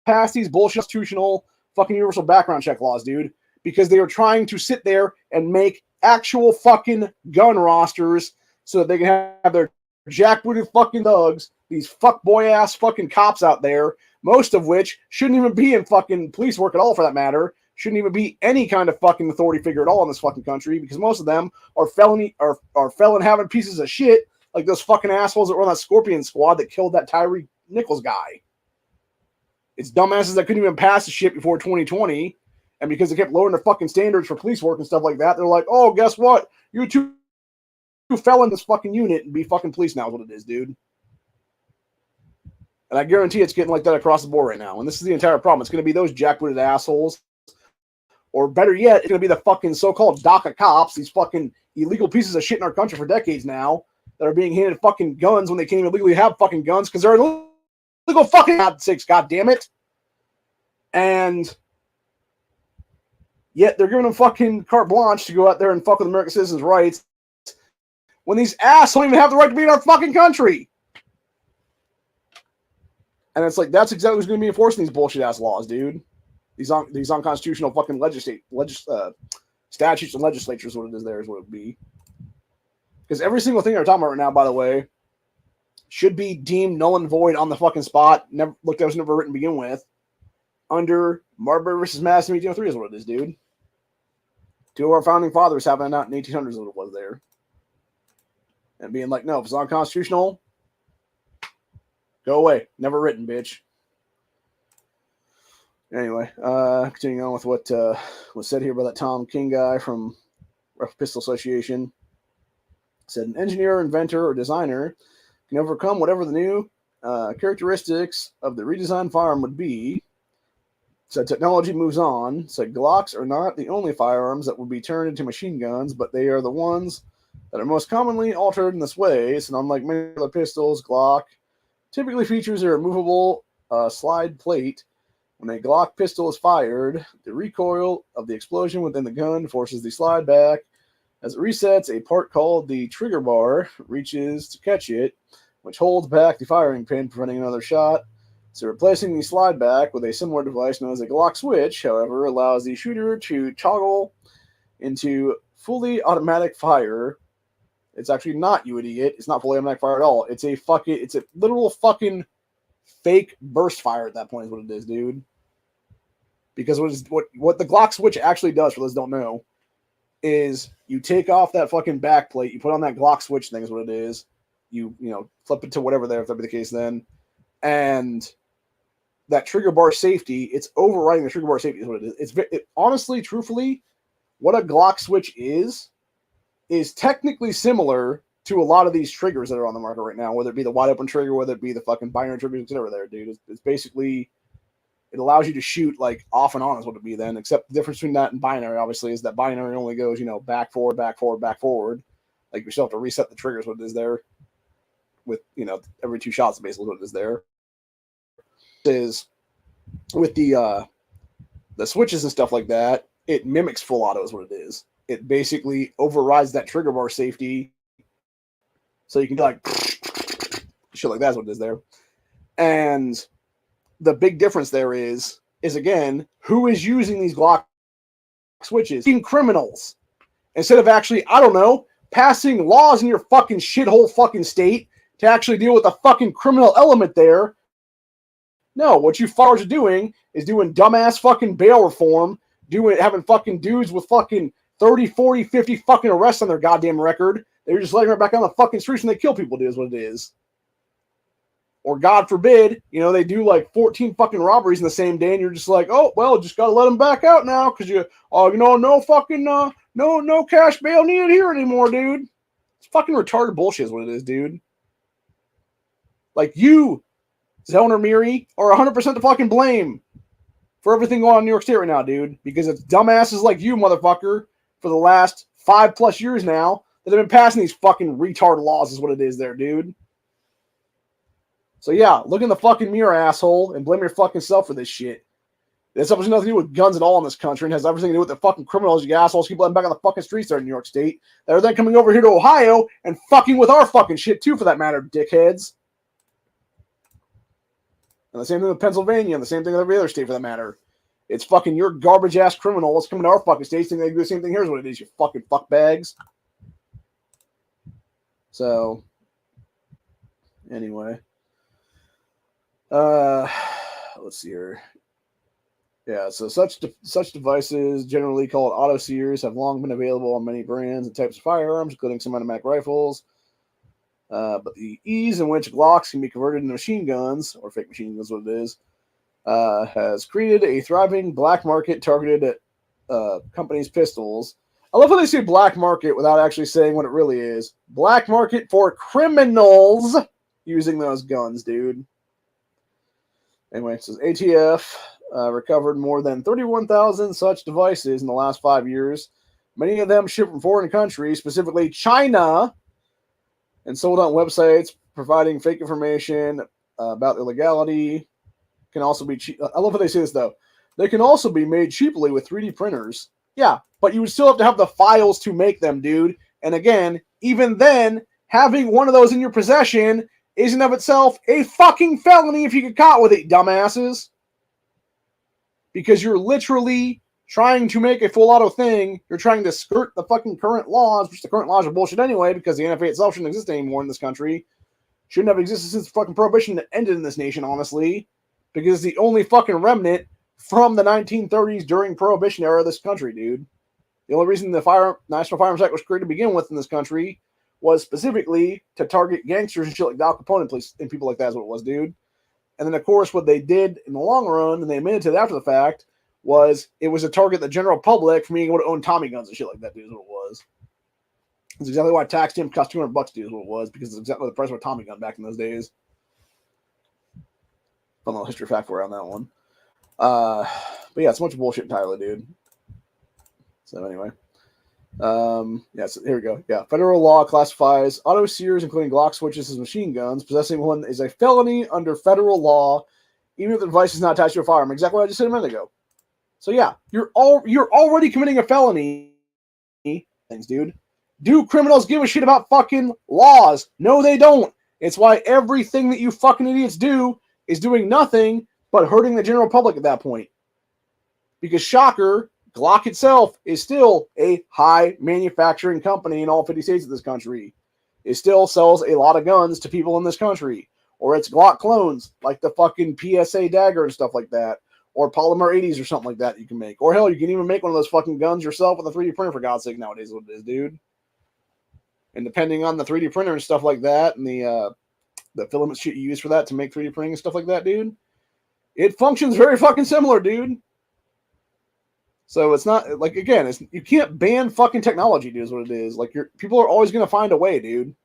pass these bullshit constitutional fucking universal background check laws, dude. Because they are trying to sit there and make actual fucking gun rosters so that they can have their jackbooted fucking thugs, these fuckboy ass fucking cops out there, most of which shouldn't even be in fucking police work at all for that matter, shouldn't even be any kind of fucking authority figure at all in this fucking country, because most of them are felon having pieces of shit like those fucking assholes that were on that Scorpion squad that killed that Tyree Nichols guy. It's dumbasses that couldn't even pass the shit before 2020. And because they kept lowering their fucking standards for police work and stuff like that, they're like, oh, guess what? You two fell in this fucking unit and be fucking police now is what it is, dude. And I guarantee it's getting like that across the board right now. And this is the entire problem. It's going to be those jackbooted assholes. Or better yet, it's going to be the fucking so-called DACA cops, these fucking illegal pieces of shit in our country for decades now, that are being handed fucking guns when they can't even legally have fucking guns because they're illegal fucking God sakes, God damn it. And yet they're giving them fucking carte blanche to go out there and fuck with American citizens' rights when these assholes don't even have the right to be in our fucking country. And it's like, that's exactly who's going to be enforcing these bullshit ass laws, dude. These unconstitutional fucking statutes and legislatures, what it is there is what it would be. Because every single thing they're talking about right now, by the way, should be deemed null and void on the fucking spot. Never looked, that was never written to begin with. Under Marbury versus Madison 1803 is what it is, dude. Two of our founding fathers having it out in 1800s is what it was there. And being like, no, if it's unconstitutional, go away. Never written, bitch. Anyway, continuing on with what was said here by that Tom King guy from Rifle Pistol Association. Said an engineer, inventor, or designer can overcome whatever the new characteristics of the redesigned firearm would be. Said technology moves on. Said Glocks are not the only firearms that would be turned into machine guns, but they are the ones that are most commonly altered in this way. So unlike many other pistols, Glock typically features a removable slide plate. When a Glock pistol is fired, the recoil of the explosion within the gun forces the slide back. As it resets, a part called the trigger bar reaches to catch it, which holds back the firing pin, preventing another shot. So replacing the slide back with a similar device known as a Glock switch, however, allows the shooter to toggle into fully automatic fire. It's actually not, you idiot. It's not fully automatic fire at all. It's a literal fucking fake burst fire at that point is what it is, dude. Because what the Glock switch actually does, for those who don't know, is you take off that fucking back plate, you put on that Glock switch thing is what it is. You flip it to whatever there, if that be the case then. And that trigger bar safety, it's overriding the trigger bar safety is what it is. Honestly, truthfully, what a Glock switch is technically similar to a lot of these triggers that are on the market right now, whether it be the wide open trigger, whether it be the fucking binary trigger, whatever there, dude. It's basically, it allows you to shoot like off and on is what it'd be then, except the difference between that and binary, obviously, is that binary only goes, back, forward, back, forward, back, forward. Like you still have to reset the triggers, what it is there. With, every 2 shots, basically what it is there. Is with the switches and stuff like that, it mimics full auto is what it is. It basically overrides that trigger bar safety. So you can do like shit like that's what it is there. And the big difference there is again, who is using these Glock switches? Being criminals. Instead of actually, I don't know, passing laws in your fucking shithole fucking state to actually deal with the fucking criminal element there. No, what you fuckers are doing is doing dumbass fucking bail reform, having fucking dudes with fucking 30, 40, 50 fucking arrests on their goddamn record. They're just letting her back on the fucking streets and they kill people, is what it is. Or God forbid, they do like 14 fucking robberies in the same day and you're just like, oh, well, just gotta let them back out now because no fucking, no cash bail needed here anymore, dude. It's fucking retarded bullshit is what it is, dude. Like you, Zellner Miri, are 100% to fucking blame for everything going on in New York State right now, dude. Because it's dumbasses like you, motherfucker, for the last 5+ years now that have been passing these fucking retard laws is what it is there, dude. So yeah, look in the fucking mirror, asshole, and blame your fucking self for this shit. This has nothing to do with guns at all in this country and has everything to do with the fucking criminals you assholes keep letting back on the fucking streets there in New York State that are then coming over here to Ohio and fucking with our fucking shit too, for that matter, dickheads. And the same thing with Pennsylvania, and the same thing with every other state for that matter. It's fucking your garbage ass criminals coming to our fucking states thinking they do the same thing. Here's what it is, you fucking fuckbags. So, anyway. Let's see here. Yeah, so such devices, generally called auto-sears, have long been available on many brands and types of firearms, including semi-automatic rifles. But the ease in which Glocks can be converted into machine guns, or fake machine guns, what it is, has created a thriving black market targeted at companies' pistols. I love how they say black market without actually saying what it really is. Black market for criminals using those guns, dude. Anyway, it says ATF recovered more than 31,000 such devices in the last 5 years. Many of them shipped from foreign countries, specifically China, and sold on websites providing fake information about their legality. Can also be cheap. I love how they say this, though. They can also be made cheaply with 3D printers. Yeah, but you would still have to have the files to make them, dude. And again, even then, having one of those in your possession isn't of itself a fucking felony if you get caught with it, dumbasses. Because you're literally trying to make a full auto thing. You're trying to skirt the fucking current laws, which the current laws are bullshit anyway, because the NFA itself shouldn't exist anymore in this country. Shouldn't have existed since fucking Prohibition that ended in this nation, honestly. Because it's the only fucking remnant from the 1930s during Prohibition era of this country, dude. The only reason the National Firearms Act was created to begin with in this country was specifically to target gangsters and shit like Al Capone and people like that is what it was, dude. And then, of course, what they did in the long run, and they admitted to it after the fact, was it was to target the general public from being able to own Tommy guns and shit like that, dude, is what it was. That's exactly why tax stamp cost $200, dude, is what it was, because it's exactly the price of a Tommy gun back in those days. Fun little history fact for you on that one. But yeah, it's a bunch of bullshit entirely, dude. So anyway. So here we go. Yeah. Federal law classifies auto sears, including Glock switches, as machine guns. Possessing one is a felony under federal law, even if the device is not attached to a firearm. Exactly what I just said a minute ago. So yeah, you're already committing a felony. Thanks, dude. Do criminals give a shit about fucking laws? No, they don't. It's why everything that you fucking idiots do is doing nothing but hurting the general public at that point. Because shocker, Glock itself is still a high manufacturing company in all 50 states of this country. It still sells a lot of guns to people in this country. Or it's Glock clones, like the fucking PSA dagger and stuff like that. Or polymer 80s or something like that you can make. Or hell, you can even make one of those fucking guns yourself with a 3D printer, for God's sake, nowadays, what it is, dude. And depending on the 3D printer and stuff like that, and the filament shit you use for that to make 3D printing and stuff like that, dude, it functions very fucking similar, dude. So it's not, like, again, you can't ban fucking technology, dude, is what it is. Like, people are always going to find a way, dude.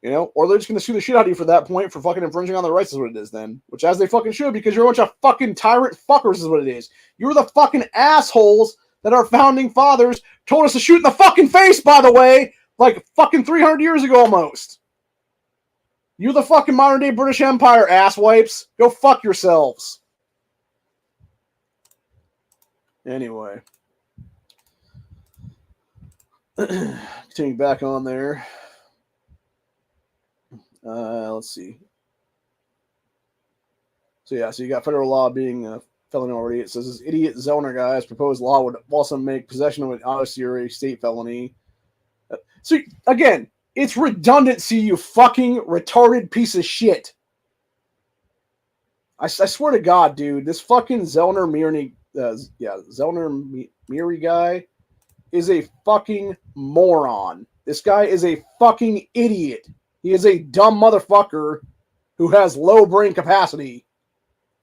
You know? Or they're just going to sue the shit out of you for that point for fucking infringing on their rights is what it is then. Which, as they fucking should, because you're a bunch of fucking tyrant fuckers is what it is. You're the fucking assholes that our founding fathers told us to shoot in the fucking face, by the way, like fucking 300 years ago almost. You're the fucking modern day British Empire, asswipes. Go fuck yourselves. Anyway. Continuing back on there. Let's see. So you got federal law being a felony already. It says this idiot Zellner guy's proposed law would also make possession of an auto sear a state felony. So again, it's redundancy, you fucking retarded piece of shit. I swear to God, dude, this fucking Zellner Miri guy is a fucking moron. This guy is a fucking idiot. He is a dumb motherfucker who has low brain capacity.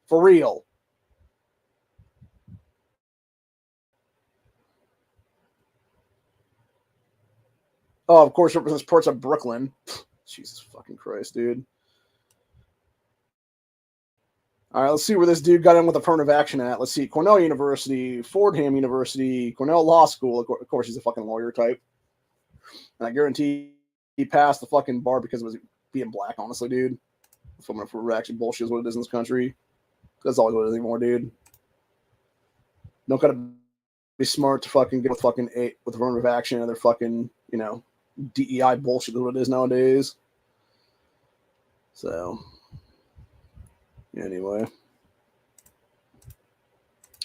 For real. Oh, of course, represents parts of Brooklyn. Jesus fucking Christ, dude. All right, let's see where this dude got in with affirmative action at. Let's see. Cornell University, Fordham University, Cornell Law School. Of course, he's a fucking lawyer type. And I guarantee he passed the fucking bar because it was being black, honestly, dude. If we're actually bullshit is what it is in this country. That's always what it is anymore, dude. Don't gotta be smart to fucking get with fucking with affirmative action and their fucking, DEI bullshit is what it is nowadays. So, anyway.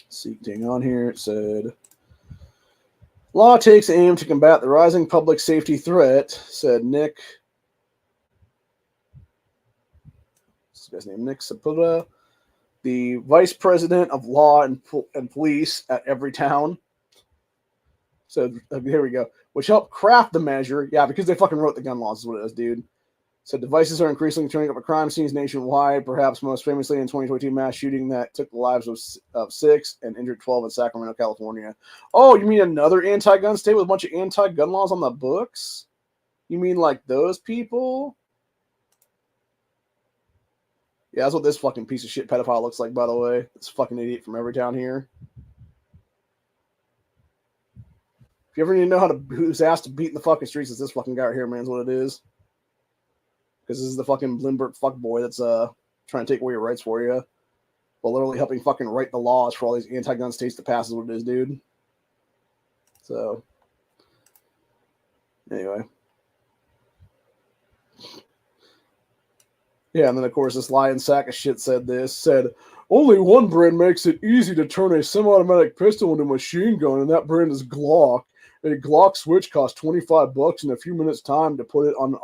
See, getting on here, it said, law takes aim to combat the rising public safety threat, said Nick. This guy's name, Nick Saputa, the vice president of law and police at Everytown. So here we go. Which helped craft the measure. Yeah, because they fucking wrote the gun laws is what it is, dude. So devices are increasingly turning up at crime scenes nationwide, perhaps most famously in 2022 mass shooting that took the lives of 6 and injured 12 in Sacramento, California. Oh, you mean another anti-gun state with a bunch of anti-gun laws on the books? You mean like those people? Yeah, that's what this fucking piece of shit pedophile looks like, by the way. This fucking idiot from Everytown here. If you ever need to know who's asked to beat in the fucking streets, it's this fucking guy right here, man, is what it is. Because this is the fucking Bloomberg fuckboy that's trying to take away your rights for you. While literally helping fucking write the laws for all these anti-gun states to pass is what it is, dude. So, anyway. Yeah, and then, of course, this lying sack of shit said, only one brand makes it easy to turn a semi-automatic pistol into a machine gun, and that brand is Glock. A Glock switch costs $25 in a few minutes' time to put an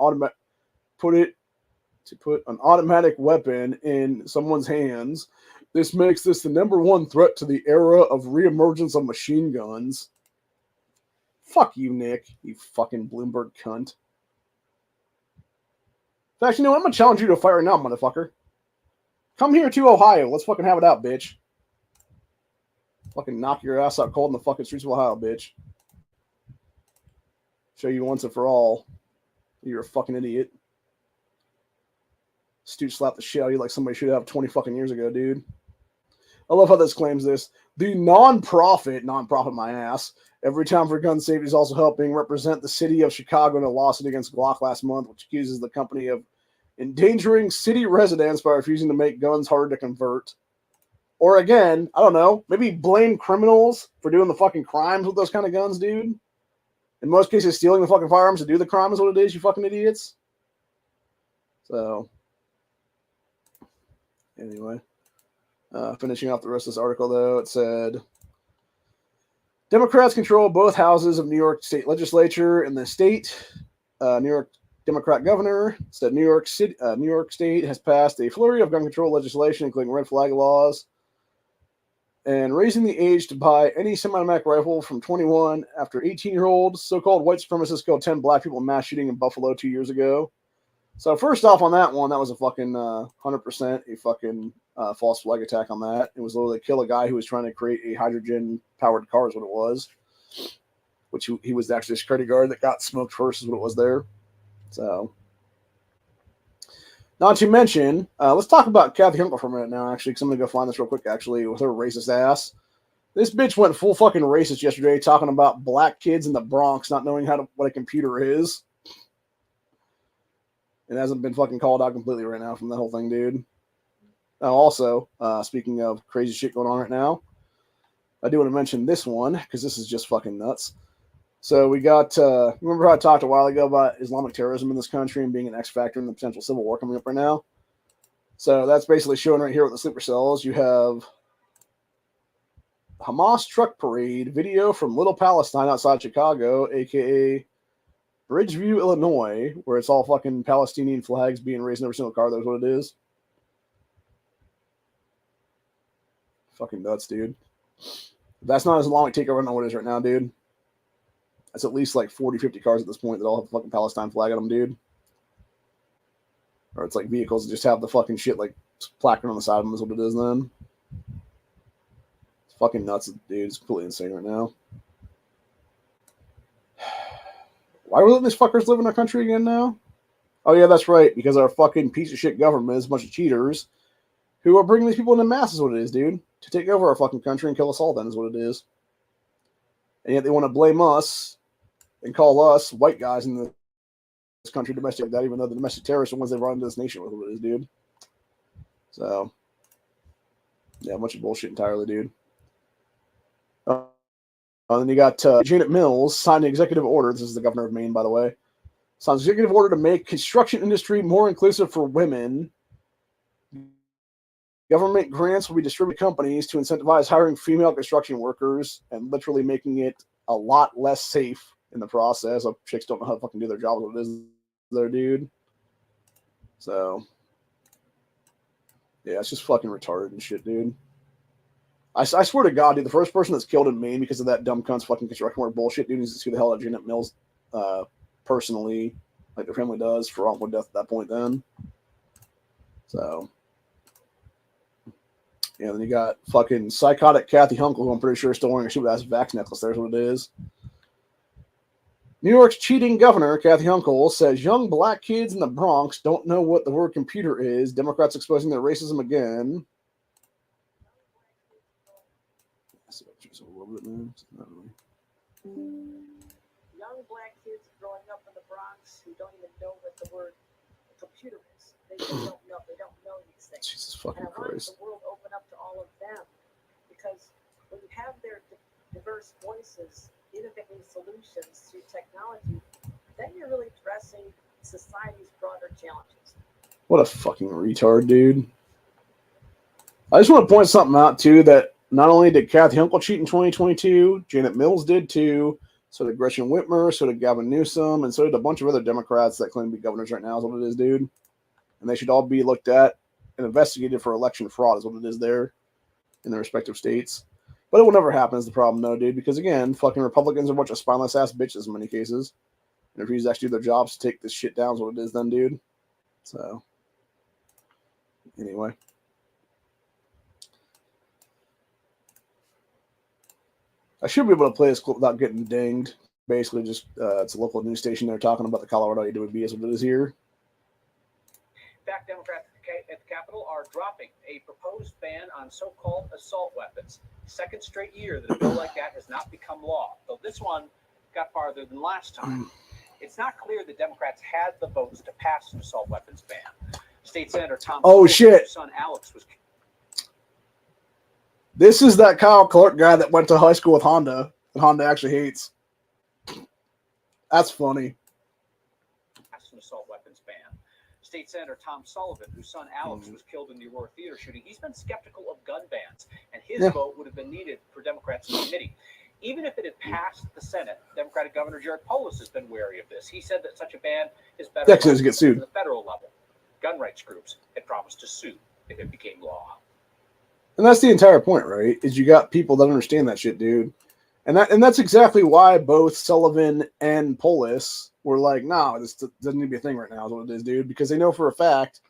automatic weapon in someone's hands. This makes this the number one threat to the era of reemergence of machine guns. Fuck you, Nick, you fucking Bloomberg cunt. In fact, I'm going to challenge you to a fight right now, motherfucker. Come here to Ohio. Let's fucking have it out, bitch. Fucking knock your ass out cold in the fucking streets of Ohio, bitch. Show you once and for all. You're a fucking idiot. Stu slapped the shit out of you like somebody should have 20 fucking years ago, dude. I love how this claims this. The nonprofit my ass, Every Town for Gun Safety is also helping represent the city of Chicago in a lawsuit against Glock last month, which accuses the company of endangering city residents by refusing to make guns harder to convert. Or again, I don't know, maybe blame criminals for doing the fucking crimes with those kind of guns, dude. In most cases, stealing the fucking firearms to do the crime is what it is, you fucking idiots. So, anyway. Finishing off the rest of this article, though, it said, Democrats control both houses of New York State Legislature and the state. New York Democrat governor said New York State has passed a flurry of gun control legislation, including red flag laws, and raising the age to buy any semi-automatic rifle from 21 after 18-year-olds. So-called white supremacists killed 10 black people in mass shooting in Buffalo 2 years ago. So first off on that one, that was a fucking 100% a fucking false flag attack on that. It was literally kill a guy who was trying to create a hydrogen-powered car is what it was. Which he was actually a security guard that got smoked first is what it was there. So, not to mention, let's talk about Kathy Hinkle for a minute now, actually, because I'm going to go find this real quick, actually, with her racist ass. This bitch went full fucking racist yesterday, talking about black kids in the Bronx not knowing what a computer is. It hasn't been fucking called out completely right now from the whole thing, dude. Also, speaking of crazy shit going on right now, I do want to mention this one, because this is just fucking nuts. So we got, remember how I talked a while ago about Islamic terrorism in this country and being an X factor in the potential civil war coming up right now? So that's basically showing right here with the sleeper cells. You have Hamas truck parade video from Little Palestine outside Chicago, a.k.a. Bridgeview, Illinois, where it's all fucking Palestinian flags being raised in every single car. That's what it is. Fucking nuts, dude. If that's not Islamic takeover, I don't know what it is right now, dude. That's at least like 40, 50 cars at this point that all have the fucking Palestine flag on them, dude. Or it's like vehicles that just have the fucking shit like placard on the side of them is what it is then. It's fucking nuts, dude. It's completely insane right now. Why are we letting these fuckers live in our country again now? Oh yeah, that's right. Because our fucking piece of shit government is a bunch of cheaters who are bringing these people into mass is what it is, dude. To take over our fucking country and kill us all then is what it is. And yet they want to blame us and call us white guys in this country domestic like that, even though the domestic terrorists are the ones they brought into this nation with what it is, dude. So, yeah, a bunch of bullshit entirely, dude. And then you got Janet Mills signed an executive order. This is the governor of Maine, by the way. Signed an executive order to make construction industry more inclusive for women. Government grants will be distributed to companies to incentivize hiring female construction workers and literally making it a lot less safe in the process. So chicks don't know how to fucking do their job what it is there, dude. So, yeah, it's just fucking retarded and shit, dude. I swear to God, dude, the first person that's killed in Maine because of that dumb cunt's fucking construction work bullshit, dude, is to sue the hell out of Janet Mills personally, like their family does, for wrongful death at that point then. So, yeah, then you got fucking psychotic Kathy Hinkle, who I'm pretty sure is still wearing a stupid ass Vax necklace. There's what it is. New York's cheating governor, Kathy Hinkle, says young black kids in the Bronx don't know what the word computer is. Democrats exposing their racism again. Young black kids growing up in the Bronx who don't even know what the word computer is. They don't know. They don't know these things. Jesus fucking and I want Christ. the world open up to all of them, because when you have their diverse voices innovating solutions through technology, then you're really addressing society's broader challenges. What a fucking retard, dude. I just want to point something out, too, that not only did Kathy Hinkle cheat in 2022, Janet Mills did, too. So did Gretchen Whitmer, so did Gavin Newsom, and so did a bunch of other Democrats that claim to be governors right now is what it is, dude. And they should all be looked at and investigated for election fraud is what it is there in their respective states. But it will never happen is the problem, though, dude, because, again, fucking Republicans are a bunch of spineless-ass bitches in many cases. And refuse to actually do their jobs to take this shit down is what it is then, dude. So, anyway. I should be able to play this clip without getting dinged. Basically, just it's a local news station. They're talking about the Colorado AWB as what it is here. In fact, Democrats at the Capitol are dropping a proposed ban on so-called assault weapons. Second straight year that a bill like that has not become law, though this one got farther than last time. It's not clear that Democrats had the votes to pass an assault weapons ban. State Senator Tom Shit. son Alex was. This is that Kyle Clark guy that went to high school with Honda, and Honda actually hates. That's funny. An assault weapons ban. State Senator Tom Sullivan, whose son Alex was killed in the Aurora Theater shooting, he's been skeptical of gun bans, and his vote would have been needed for Democrats in the committee. Even if it had passed the Senate, Democratic Governor Jared Polis has been wary of this. He said that such a ban is better at the federal level. Gun rights groups had promised to sue if it became law. And that's the entire point, right? Is you got people that understand that shit, dude. And that's exactly why both Sullivan and Polis were like, no, this doesn't need to be a thing right now, is what it is, dude. Because they know for a fact,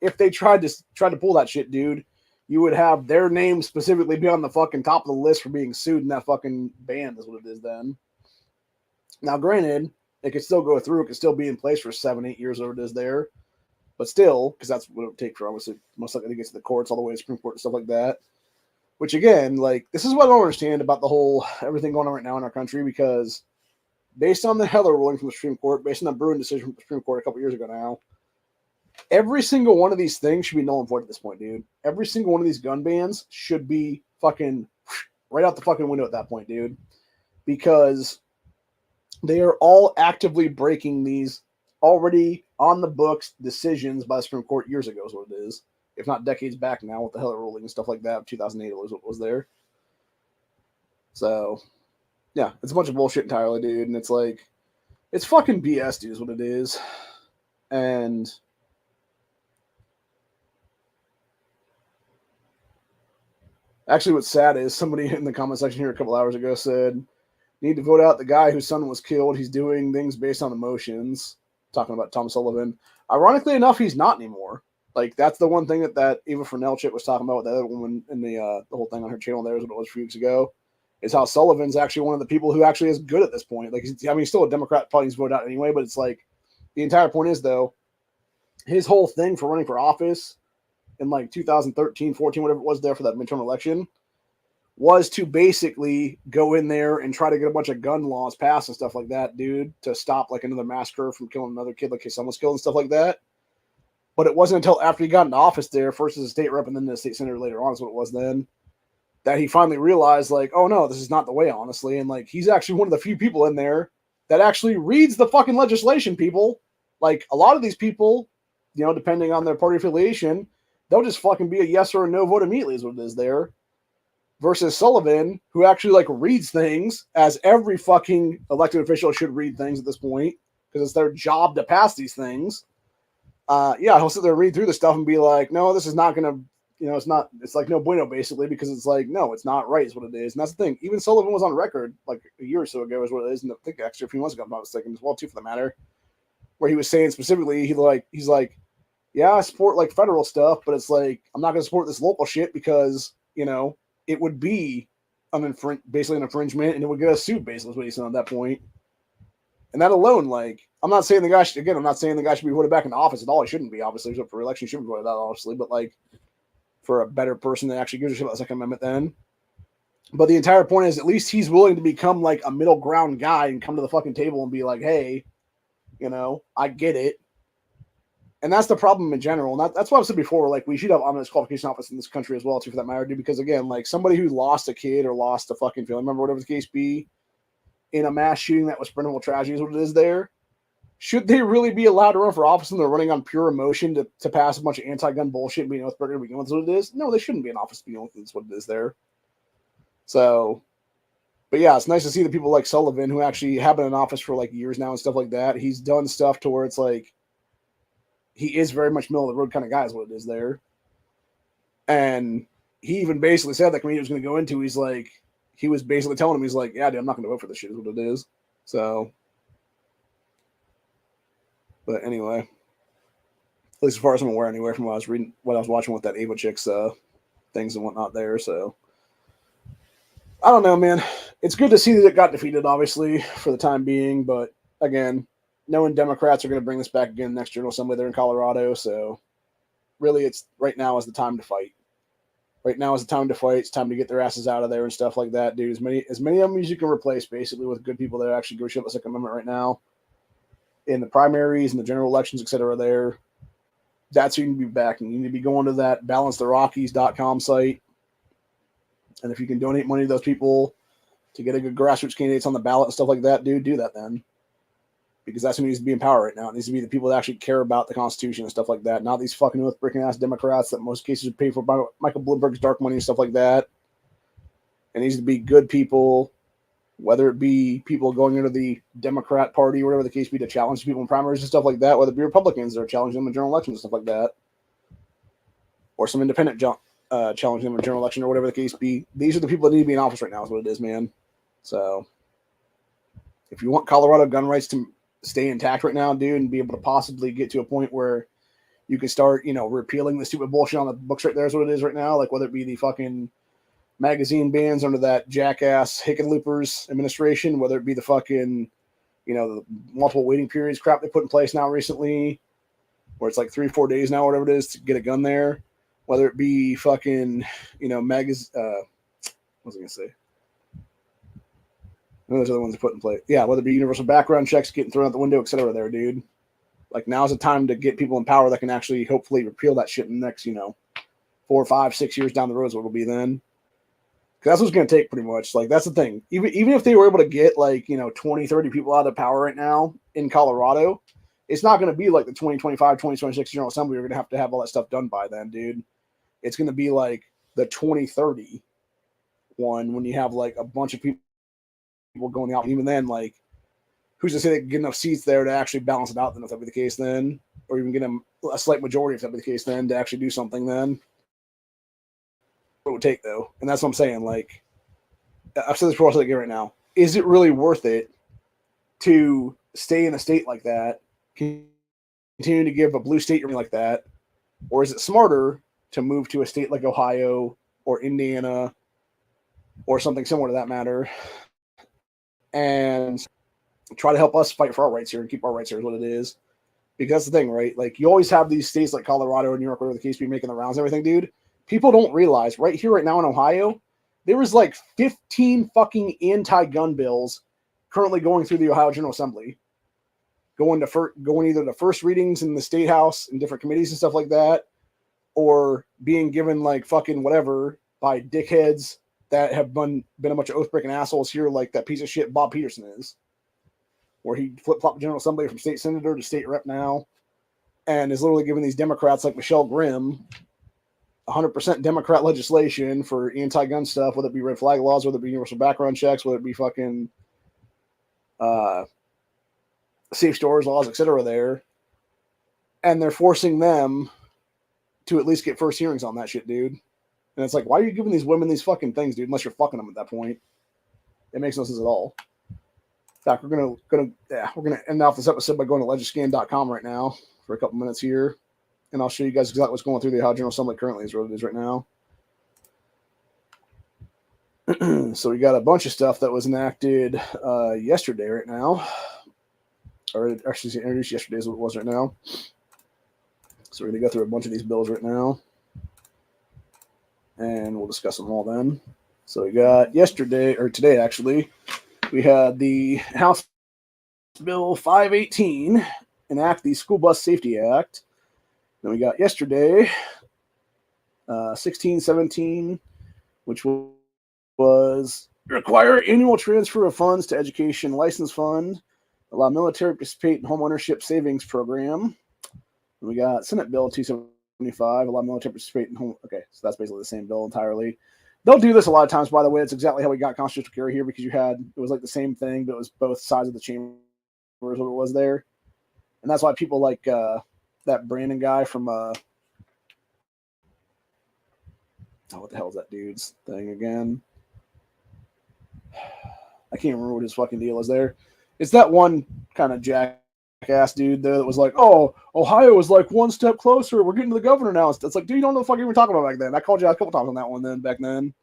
if they tried to pull that shit, dude, you would have their name specifically be on the fucking top of the list for being sued in that fucking ban, is what it is then. Now, granted, it could still go through. It could still be in place for 7-8 years, whatever it is there. But still, because that's what it would take for obviously most likely to get to the courts, all the way to Supreme Court and stuff like that. Which again, like, this is what I don't understand about the whole everything going on right now in our country, because based on the Heller ruling from the Supreme Court, based on the Bruin decision from the Supreme Court a couple years ago now, every single one of these things should be null and void at this point, dude. Every single one of these gun bans should be fucking right out the fucking window at that point, dude. Because they are all actively breaking these already on the books decisions by the Supreme Court years ago is what it is. If not decades back now with the Heller ruling and stuff like that. 2008 was what was there. So, yeah, it's a bunch of bullshit entirely, dude. And it's like, it's fucking BS, dude, is what it is. And actually what's sad is somebody in the comment section here a couple hours ago said, need to vote out the guy whose son was killed. He's doing things based on emotions. Talking about Tom Sullivan. Ironically enough, he's not anymore. Like, that's the one thing that Eva Fernell chick was talking about with the other woman in the whole thing on her channel there is what it was a few weeks ago, is how Sullivan's actually one of the people who actually is good at this point. Like, he's still a Democrat, probably needs to vote out anyway, but it's like, the entire point is, though, his whole thing for running for office in, like, 2013, 14, whatever it was there for that midterm election, was to basically go in there and try to get a bunch of gun laws passed and stuff like that, dude, to stop, like, another massacre from killing another kid, like his son was killed and stuff like that. But it wasn't until after he got into office there, first as a state rep and then the state senator later on is what it was then, that he finally realized, like, oh no, this is not the way, honestly. And like, he's actually one of the few people in there that actually reads the fucking legislation, people. Like, a lot of these people, you know, depending on their party affiliation, they'll just fucking be a yes or a no vote immediately is what it is there. Versus Sullivan, who actually like reads things, as every fucking elected official should read things at this point, because it's their job to pass these things. Yeah, he'll sit there and read through the stuff and be like, no, this is not going to, you know, it's like no bueno, basically, because it's like, no, it's not right, is what it is. And that's the thing. Even Sullivan was on record like a year or so ago, is what it is. And I think actually a few months ago, I'm not mistaken, as well, too, for the matter, where he was saying specifically, he's like, yeah, I support like federal stuff, but it's like, I'm not going to support this local shit because, you know, it would be basically an infringement and it would get us sued, basically, is what he said at that point. And that alone, like, I'm not saying the guy should be voted back into office at all. He shouldn't be, obviously. So for election, he shouldn't be voted out, obviously. But, like, for a better person that actually gives a shit about the Second Amendment then. But the entire point is at least he's willing to become, like, a middle ground guy and come to the fucking table and be like, hey, you know, I get it. And that's the problem in general. And that's what I've said before. Like, we should have honest qualification office in this country as well, too, for that matter, dude. Because, again, like, somebody who lost a kid or lost a fucking family member, whatever the case be, in a mass shooting that was preventable tragedy is what it is there, should they really be allowed to run for office and they're running on pure emotion to pass a bunch of anti-gun bullshit and be an Oathbreaker to begin with? Is what it is? No, they shouldn't be in office to begin with. Is what it is there. So, but yeah, it's nice to see the people like Sullivan who actually have been in office for like years now and stuff like that. He's done stuff to where it's like he is very much middle of the road kind of guy is what it is there. And he even basically said that committee was going to go into, he's like, he was basically telling him, he's like, yeah, dude, I'm not going to vote for this shit, is what it is. So, but anyway, at least as far as I'm aware, anywhere from what I was watching with that Ava chick's things and whatnot there. So, I don't know, man. it's good to see that it got defeated, obviously, for the time being. But again, knowing Democrats are going to bring this back again next General Assembly there in Colorado, so really, it's right now is the time to fight. Right now is the time to fight. It's time to get their asses out of there and stuff like that, dude. As many of them as you can replace, basically, with good people that actually go ship the Second Amendment right now in the primaries and the general elections, etc. There, that's who you need to be backing. You need to be going to that BalanceTheRockies.com site, and if you can donate money to those people to get a good grassroots candidates on the ballot and stuff like that, dude, do that then. Because that's who needs to be in power right now. It needs to be the people that actually care about the Constitution and stuff like that. Not these fucking oath-breaking ass Democrats that in most cases pay for Michael Bloomberg's dark money and stuff like that. It needs to be good people, whether it be people going into the Democrat Party or whatever the case be to challenge people in primaries and stuff like that, whether it be Republicans that are challenging them in general elections and stuff like that, or some independent challenging them in general election or whatever the case be. These are the people that need to be in office right now is what it is, man. So if you want Colorado gun rights to stay intact right now, dude, and be able to possibly get to a point where you can start, repealing the stupid bullshit on the books right there is what it is right now. Like whether it be the fucking magazine bans under that jackass Hickenlooper's administration, whether it be the fucking, the multiple waiting periods crap they put in place now recently, where it's like 3-4 days now, whatever it is, to get a gun there. Whether it be fucking, what was I going to say? Those are the ones they put in place. Yeah, whether it be universal background checks getting thrown out the window, etc. there, dude. Like, now's the time to get people in power that can actually hopefully repeal that shit in the next, 4, 5, 6 years down the road is what it'll be then. Because that's what's going to take pretty much. Like, that's the thing. Even if they were able to get, 20, 30 people out of power right now in Colorado, it's not going to be like the 2025, 2026 General Assembly. You're going to have all that stuff done by then, dude. It's going to be like the 2030 one when you have, a bunch of people going out. Even then, who's to say they can get enough seats there to actually balance it out then if that be the case then? Or even get them a slight majority if that be the case then to actually do something then? What it would take, though. And that's what I'm saying. I've said this before, I'll say it again right now. Is it really worth it to stay in a state like that, continue to give a blue state like that, or is it smarter to move to a state like Ohio or Indiana or something similar to that matter and try to help us fight for our rights here and keep our rights here is what it is? Because that's the thing, right? You always have these states like Colorado and New York, whatever the case be, making the rounds and everything, dude. People don't realize right here, right now in Ohio, there was 15 fucking anti-gun bills currently going through the Ohio General Assembly, going either to first readings in the state house and different committees and stuff like that, or being given fucking whatever by dickheads that have been a bunch of oath-breaking assholes here, like that piece of shit Bob Peterson is, where he flip-flopped the General Assembly from state senator to state rep now, and is literally giving these Democrats like Michelle Grimm 100% Democrat legislation for anti-gun stuff, whether it be red flag laws, whether it be universal background checks, whether it be fucking safe stores laws, etc. there. And they're forcing them to at least get first hearings on that shit, dude. And it's why are you giving these women these fucking things, dude, unless you're fucking them at that point? It makes no sense at all. In fact, we're gonna end off this episode by going to legiscan.com right now for a couple minutes here. And I'll show you guys exactly what's going through the Ohio General Assembly currently is what it is right now. So we got a bunch of stuff that was enacted yesterday right now. Or actually introduced yesterday is what it was right now. So we're going to go through a bunch of these bills right now. And we'll discuss them all then. So we got today actually, we had the House Bill 518 enact the School Bus Safety Act. Then we got yesterday 1617, which was require annual transfer of funds to Education License Fund, allow military to participate in home ownership savings program. And we got Senate Bill 275, allow military to participate in home. Okay, so that's basically the same bill entirely. They'll do this a lot of times, by the way. It's exactly how we got constitutional carry here because it was the same thing, but it was both sides of the chamber is what it was there. And that's why people like that Brandon guy from what the hell is that dude's thing again? I can't remember what his fucking deal is there. It's that one kind of jackass dude there that was like, oh, Ohio was one step closer. We're getting to the governor now. It's dude, you don't know the fuck you were talking about back then. I called you out a couple times on that one back then.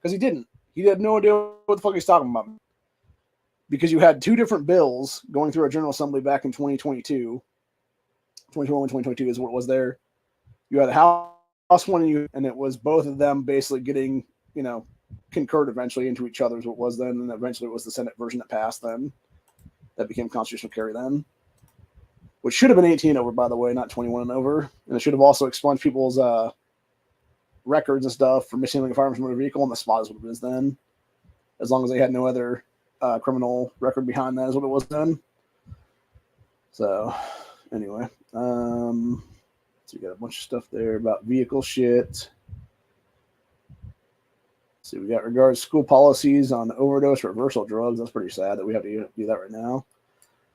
Because he didn't. He had no idea what the fuck he's talking about. Because you had two different bills going through our General Assembly back in 2022. 2021, 2022 is what was there. You had a House one, and it was both of them basically getting, concurred eventually into each other is what was then, and eventually it was the Senate version that passed then. That became constitutional carry then. Which should have been 18 over, by the way, not 21 and over. And it should have also expunged people's records and stuff for mishandling a firearms motor vehicle, and the spot is what it is then. As long as they had no other criminal record behind that is what it was then. So, anyway. So we got a bunch of stuff there about vehicle shit. So we got regards school policies on overdose reversal drugs. That's pretty sad that we have to do that right now.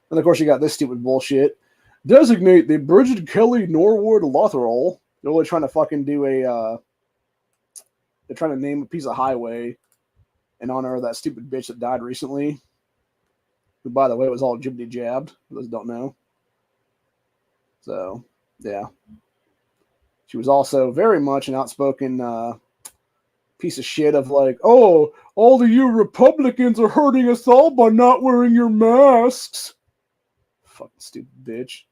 And of course, you got this stupid bullshit. Designate the Bridget Kelly Norwood Lothrol. They're really trying to fucking do they're trying to name a piece of highway in honor of that stupid bitch that died recently. Who, by the way, was all jibbity jabbed. For those who don't know. So, yeah. She was also very much an outspoken piece of shit of like, oh, all of you Republicans are hurting us all by not wearing your masks. Fucking stupid bitch.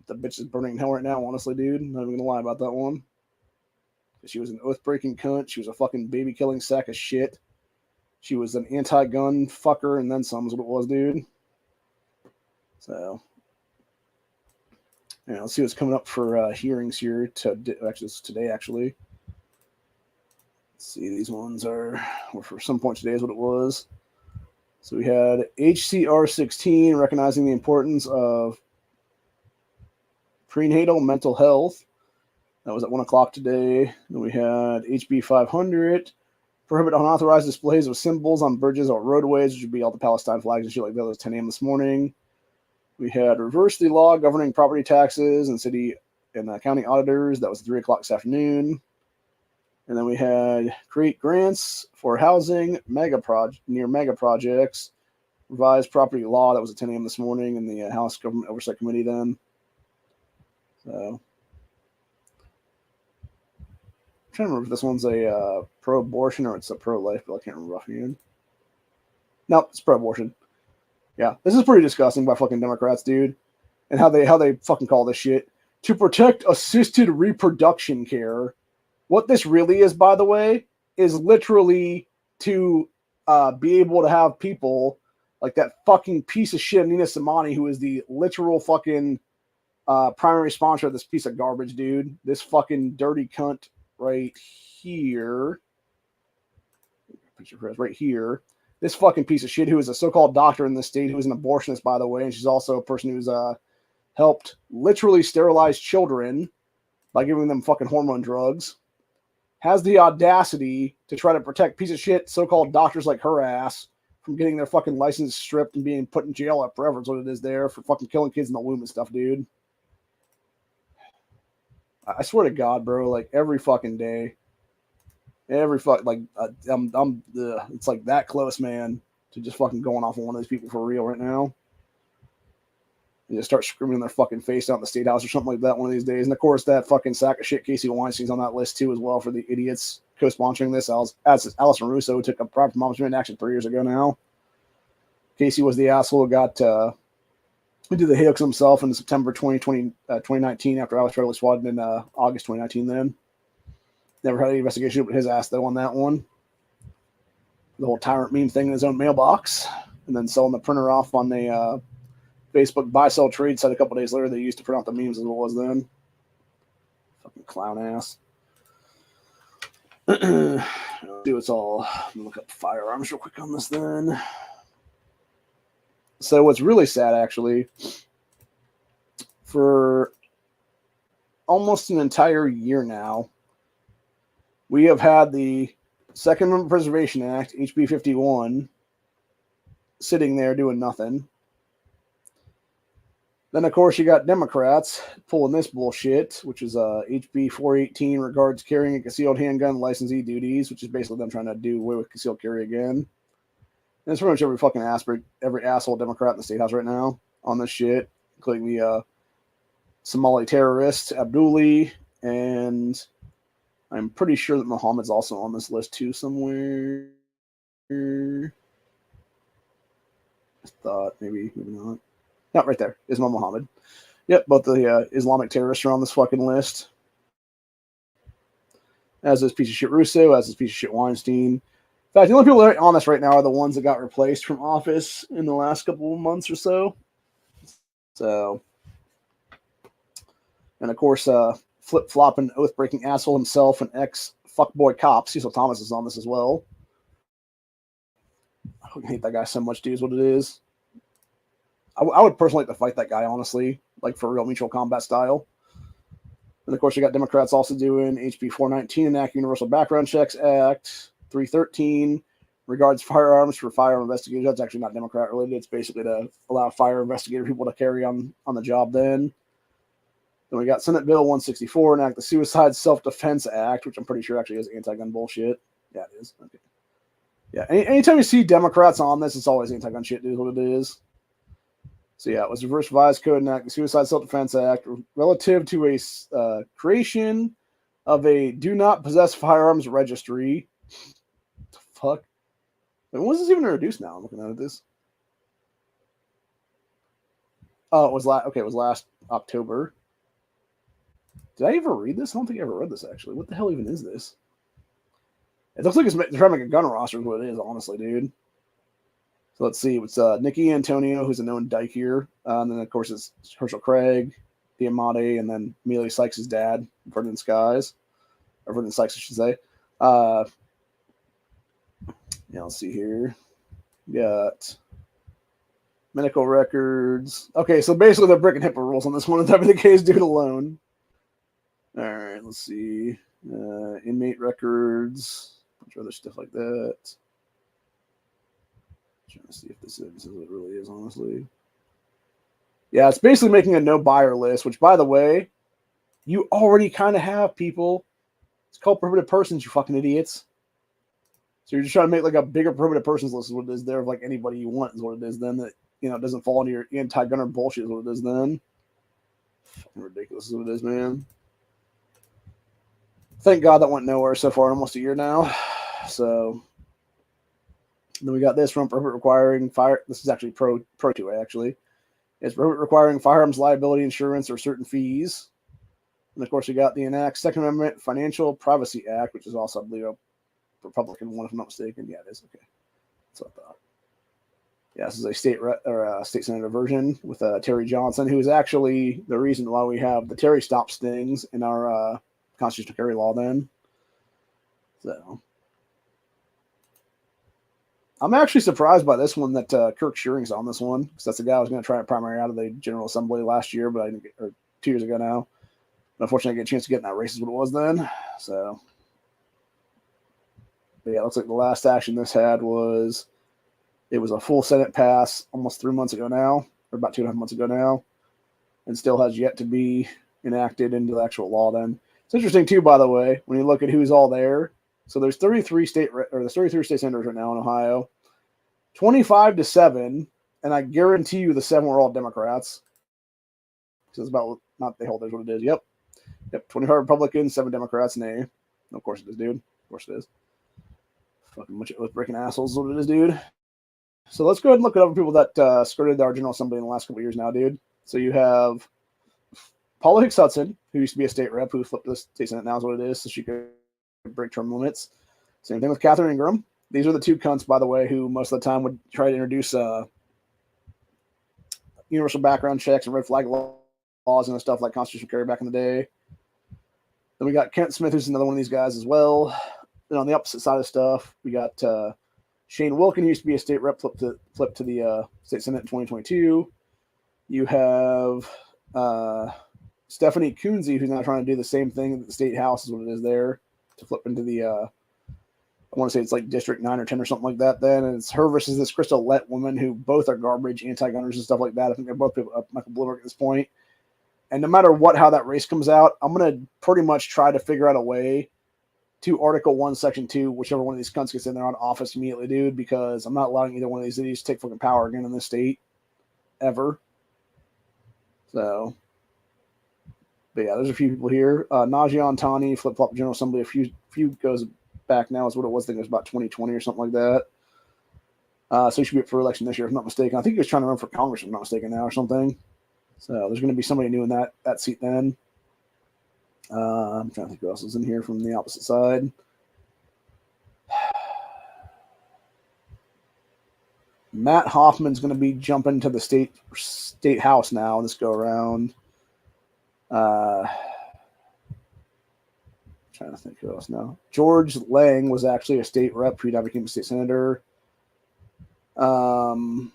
The bitch is burning in hell right now, honestly, dude. I'm not even gonna lie about that one. She was an oath-breaking cunt. She was a fucking baby-killing sack of shit. She was an anti-gun fucker, and then some is what it was, dude. So, yeah, let's see what's coming up for hearings here. It's today, actually. Let's see, these ones were for some point today is what it was. So we had HCR 16, recognizing the importance of prenatal mental health. That was at 1 o'clock today. Then we had HB 500, prohibit unauthorized displays of symbols on bridges or roadways, which would be all the Palestine flags and shit like that. That was 10 a.m. this morning. We had reverse the law governing property taxes and city and county auditors. That was 3 o'clock this afternoon. And then we had create grants for housing near mega projects, revised property law. That was at 10 a.m. this morning in the House Government Oversight Committee then. So, I'm trying to remember if this one's a pro-abortion or it's a pro-life bill. I can't remember offhand. Nope, it's pro-abortion. Yeah, this is pretty disgusting by fucking Democrats, dude. And how they fucking call this shit. To protect assisted reproduction care. What this really is, by the way, is literally to be able to have people like that fucking piece of shit, Nina Simani, who is the literal fucking primary sponsor of this piece of garbage, dude. This fucking dirty cunt right here. Picture for us right here. This fucking piece of shit who is a so-called doctor in the state, who is an abortionist, by the way, and she's also a person who's helped literally sterilize children by giving them fucking hormone drugs, has the audacity to try to protect piece of shit so-called doctors like her ass from getting their fucking license stripped and being put in jail forever is what it is there for fucking killing kids in the womb and stuff, dude. I swear to God, bro, like every fucking day, it's like that close, man, to just fucking going off on one of these people for real right now. And just start screaming in their fucking face out in the state house or something like that one of these days. And of course, that fucking sack of shit Casey Weinstein's on that list too as well for the idiots co-sponsoring this. As Allison Russo took a proper management action 3 years ago now. Casey was the asshole who got who did the hoax himself in September 2019 after I was federally swatted in August 2019 then. Never had any investigation but his ass though on that one. The whole tyrant meme thing in his own mailbox. And then selling the printer off on the Facebook buy-sell trade site a couple days later they used to print out the memes as it was then. Fucking clown ass. Let's see what's all. Let me look up firearms real quick on this then. So what's really sad, actually, for almost an entire year now, we have had the Second Amendment Preservation Act, HB 51, sitting there doing nothing. Then, of course, you got Democrats pulling this bullshit, which is HB 418 regards carrying a concealed handgun licensee duties, which is basically them trying to do away with concealed carry again. And it's pretty much every fucking every asshole Democrat in the state house right now on this shit, including the Somali terrorist Abduli and I'm pretty sure that Muhammad's also on this list too somewhere. I thought maybe not. Not right there. Ismail Muhammad. Yep, both the Islamic terrorists are on this fucking list. As is piece of shit Russo, as is piece of shit Weinstein. In fact, the only people that are on this right now are the ones that got replaced from office in the last couple of months or so. So, and of course, flip-flopping, oath-breaking asshole himself and ex-fuckboy cop, Cecil Thomas is on this as well. I fucking hate that guy so much, dude, is what it is. I would personally like to fight that guy, honestly, like for real mutual combat style. And of course, you got Democrats also doing HB 419, Enact Universal Background Checks Act, 313, regards firearms for firearm investigators. That's actually not Democrat related. It's basically to allow fire investigator people to carry on the job then. Then we got Senate Bill 164, enact the Suicide Self-Defense Act, which I'm pretty sure actually is anti-gun bullshit. Yeah, it is. Okay. Yeah, anytime you see Democrats on this, it's always anti-gun shit, dude, is what it is. So yeah, it was Reverse Revised Code and Act, the Suicide Self-Defense Act, relative to a creation of a do not possess firearms registry. What the fuck? When was this even introduced now? I'm looking at this. Oh, it was it was last October. Did I ever read this? I don't think I ever read this, actually. What the hell even is this? It looks like it's trying to make a gun roster is what it is, honestly, dude. So let's see. It's Nikki Antonio, who's a known dyke here. And then, of course, it's Herschel Craig, Diamante, and then Amelia Sykes' dad, Vernon Skies. Or Vernon Sykes, I should say. Yeah, let's see here. We got medical records. Okay, so basically they're breaking HIPAA rules on this one. That'd be the case, dude, alone. All right, let's see. Inmate records. A bunch of other stuff like that. Trying to see if this is what it really is, honestly. Yeah, it's basically making a no buyer list, which, by the way, you already kind of have, people. It's called prohibited persons, you fucking idiots. So you're just trying to make like a bigger prohibited persons list is what it is there of like anybody you want is what it is then that, you know, doesn't fall into your anti-gunner bullshit is what it is then. Fucking ridiculous is what it is, man. Thank God that went nowhere so far in almost a year now. So then we got this from prohibit requiring fire. This is actually pro 2A actually. It's prohibit requiring firearms liability insurance or certain fees. And of course, we got the Enact Second Amendment Financial Privacy Act, which is also, I believe, a Republican one, if I'm not mistaken. Yeah, it is. Okay, that's what I thought. Yeah, this is a state senator version with Terry Johnson, who is actually the reason why we have the Terry stop stings in our constitutional carry law. Then, so I'm actually surprised by this one that Kirk Shearing's on this one because that's the guy I was going to try to primary out of the General Assembly last year, but I didn't get, or 2 years ago now. But unfortunately, I didn't get a chance to get in that race is what it was then. So, but yeah, it looks like the last action this had was it was a full Senate pass almost 3 months ago now, or about 2.5 months ago now, and still has yet to be enacted into the actual law. Then it's interesting too, by the way, when you look at who's all there. So there's 33 state senators right now in Ohio, 25-7, and I guarantee you the 7 were all Democrats. So it's about not they hold is what it is. Yep, 25 Republicans, 7 Democrats. Nay, of course it is, dude. Of course it is. Fucking bunch of breaking assholes is what it is, dude. So let's go ahead and look at other people that skirted our General Assembly in the last couple of years now, dude. So you have Paula Hicks Hudson, who used to be a state rep, who flipped to the state senate now is what it is, so she could break term limits. Same thing with Catherine Ingram. These are the 2 cunts, by the way, who most of the time would try to introduce universal background checks and red flag laws and stuff like constitutional carry back in the day. Then we got Kent Smith, who's another one of these guys as well. Then on the opposite side of stuff, we got Shane Wilkin, who used to be a state rep, flipped to the state senate in 2022. You have Stephanie Coonsey, who's now trying to do the same thing at the state house is what it is there, to flip into the I want to say it's like District 9 or 10 or something like that then, and it's her versus this Crystal Lett woman who both are garbage anti-gunners and stuff like that. I think they're both Michael Bloomberg at this point. And no matter how that race comes out, I'm going to pretty much try to figure out a way to Article 1, Section 2, whichever one of these cunts gets in there on office immediately, dude, because I'm not allowing either one of these idiots to take fucking power again in this state, ever. So, But yeah, there's a few people here. Najee Tani, Flip Flop General Assembly, a few goes back now is what it was. I think it was about 2020 or something like that. So he should be up for election this year, if I'm not mistaken. I think he was trying to run for Congress, if I'm not mistaken now, or something. So there's going to be somebody new in that seat then. I'm trying to think who else is in here from the opposite side. Matt Hoffman's going to be jumping to the state house now this go around. Trying to think who else now. George Lang was actually a state rep. He now became a state senator. I'm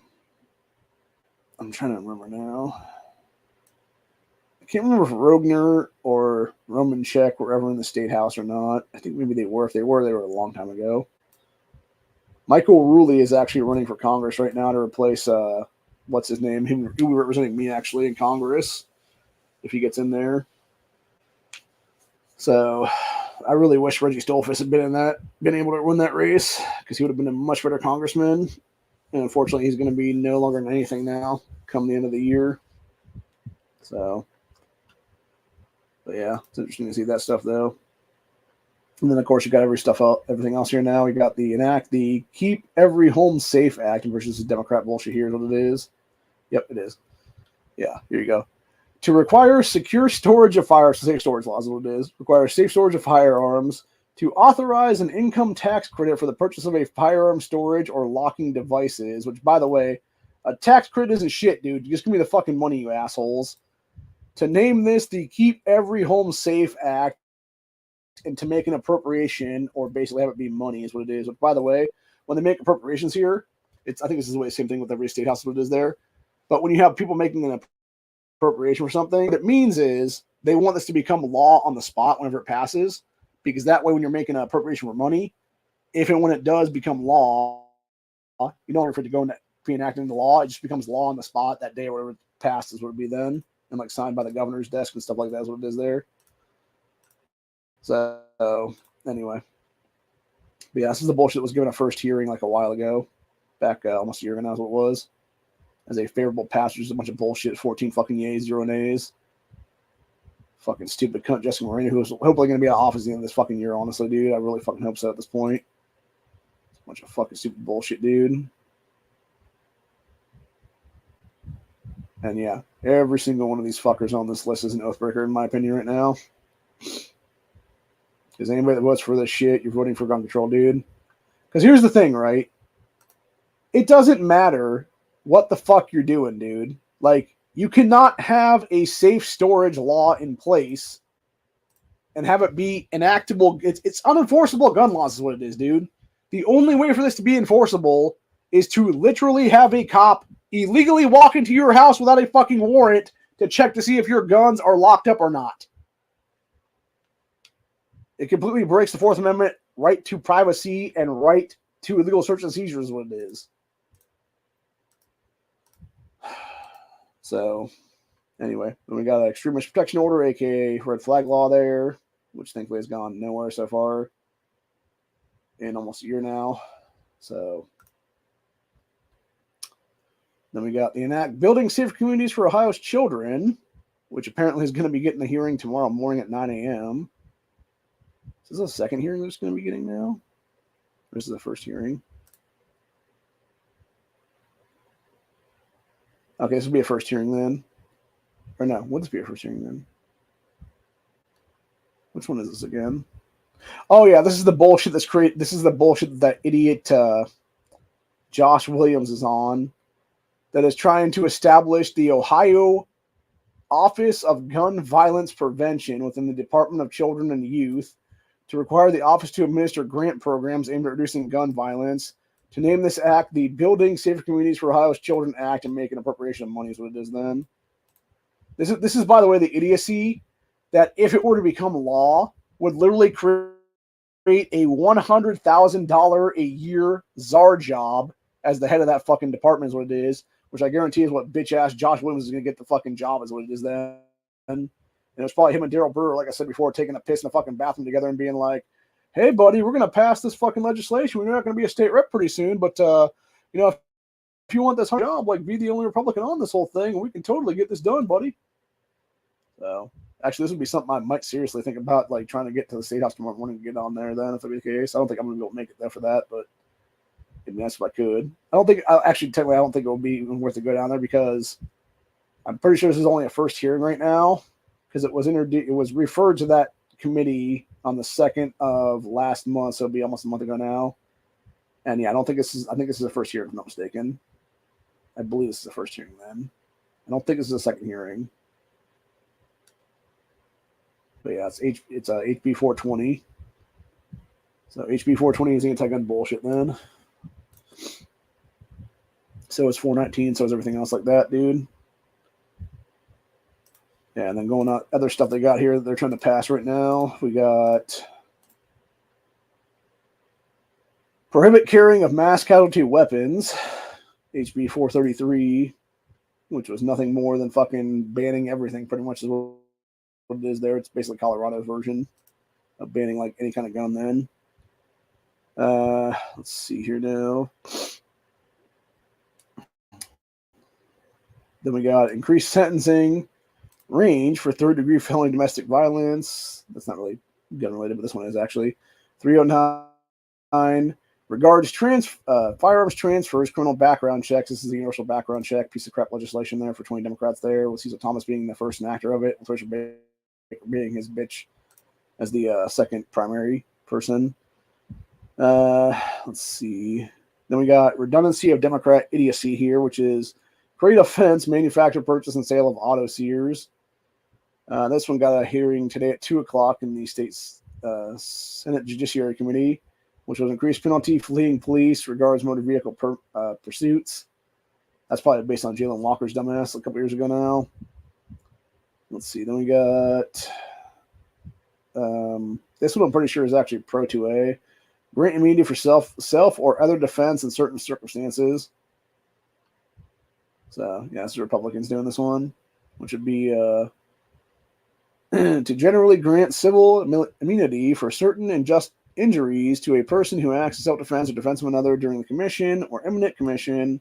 trying to remember now. I can't remember if Rogner or Romanchek were ever in the state house or not. I think maybe they were. If they were a long time ago. Michael Ruley is actually running for Congress right now to replace what's his name? He will be representing me actually in Congress if he gets in there. So I really wish Reggie Stolfus had been able to win that race because he would have been a much better congressman. And unfortunately, he's going to be no longer in anything now come the end of the year. So, but yeah, it's interesting to see that stuff though. And then, of course, you got everything else here now. We got the Keep Every Home Safe Act versus the Democrat bullshit here is what it is. Yep, it is. Yeah, here you go. To require secure storage of firearms, safe storage laws is what it is. Require safe storage of firearms. To authorize an income tax credit for the purchase of a firearm storage or locking devices, which, by the way, a tax credit isn't shit, dude. Just give me the fucking money, you assholes. To name this the Keep Every Home Safe Act, and to make an appropriation, or basically have it be money, is what it is. But by the way, when they make appropriations here, I think this is the same thing with every state house, what it is there. But when you have people making an appropriation for something, what it means is they want this to become law on the spot whenever it passes, because that way when you're making an appropriation for money, if and when it does become law, you don't wait for it to go and be enacted into law. It just becomes law on the spot that day or whatever it passes would be then, and like signed by the governor's desk and stuff like that is what it is there. So anyway, but yeah, this is the bullshit that was given a first hearing like a while ago, back almost a year ago now is what it was. As a favorable passage, a bunch of bullshit, 14 fucking yays, 0 nays. Fucking stupid cunt Jessica Moreno, who's hopefully going to be out of office at the end of this fucking year, honestly, dude. I really fucking hope so at this point. It's a bunch of fucking stupid bullshit, dude. And yeah, every single one of these fuckers on this list is an oathbreaker, in my opinion, right now. Because anybody that votes for this shit, you're voting for gun control, dude. Because here's the thing, right? It doesn't matter what the fuck you're doing, dude. Like, you cannot have a safe storage law in place and have it be enactable. It's unenforceable gun laws is what it is, dude. The only way for this to be enforceable is to literally have a cop illegally walk into your house without a fucking warrant to check to see if your guns are locked up or not. It completely breaks the Fourth Amendment right to privacy and right to illegal search and seizure is what it is. So, anyway, then we got an extremist protection order, aka red flag law there, which thankfully has gone nowhere so far in almost a year now. So, then we got the enact building safer communities for Ohio's children, which apparently is going to be getting a hearing tomorrow morning at 9 a.m. Is this a second hearing that's going to be getting now? Or is this the first hearing? Okay, this will be a first hearing then. Or no, would this be a first hearing then? Which one is this again? Oh yeah, this is the bullshit that's created. This is the bullshit that idiot Josh Williams is on, that is trying to establish the Ohio Office of Gun Violence Prevention within the Department of Children and Youth to require the office to administer grant programs aimed at reducing gun violence, to name this act the Building Safer Communities for Ohio's Children Act and make an appropriation of money is what it is then. This is, by the way, the idiocy that if it were to become law, would literally create a $100,000 a year czar job as the head of that fucking department is what it is, which I guarantee is what bitch-ass Josh Williams is going to get the fucking job is what it is then. And it's probably him and Daryl Brewer, like I said before, taking a piss in a fucking bathroom together and being like, hey, buddy, we're going to pass this fucking legislation. We're not going to be a state rep pretty soon, but, if you want this job, like, be the only Republican on this whole thing, we can totally get this done, buddy. So, Actually, this would be something I might seriously think about, like trying to get to the State House tomorrow morning and get on there then, if that'd be the case. I don't think I'm going to be able to make it there for that, but it'd be nice if I could. Technically, I don't think it would be even worth to go down there because I'm pretty sure this is only a first hearing right now because it was referred to that committee on the 2nd of last month, so it'll be almost a month ago now. And yeah, I think this is a first hearing, if I'm not mistaken. I believe this is the first hearing then. I don't think this is a second hearing. But yeah, it's HB 420. So HB 420 is anti-gun bullshit then. So is 419, so is everything else like that, dude. Yeah, and then going on other stuff they got here that they're trying to pass right now. We got prohibit carrying of mass casualty weapons, HB 433, which was nothing more than fucking banning everything pretty much is what it is there. It's basically Colorado's version of banning like any kind of gun then. Let's see here now. Then we got increased sentencing range for third-degree felony domestic violence. That's not really gun-related, but this one is actually. 309 regards firearms transfers, criminal background checks. This is the universal background check, piece of crap legislation there for 20 Democrats there, with Cecil Thomas being the first enactor of it, and Theresa Baker being his bitch as the second primary person. Let's see. Then we got redundancy of Democrat idiocy here, which is create offense, manufacture, purchase, and sale of auto sears. This one got a hearing today at 2 o'clock in the state's Senate Judiciary Committee, which was increased penalty fleeing police regards motor vehicle pursuits. That's probably based on Jalen Walker's dumbass a couple years ago now. Let's see. Then we got this one I'm pretty sure is actually Pro 2A. Grant immunity for self or other defense in certain circumstances. So, yeah, this is Republicans doing this one, which would be to generally grant civil immunity for certain unjust injuries to a person who acts in self-defense or defense of another during the commission or imminent commission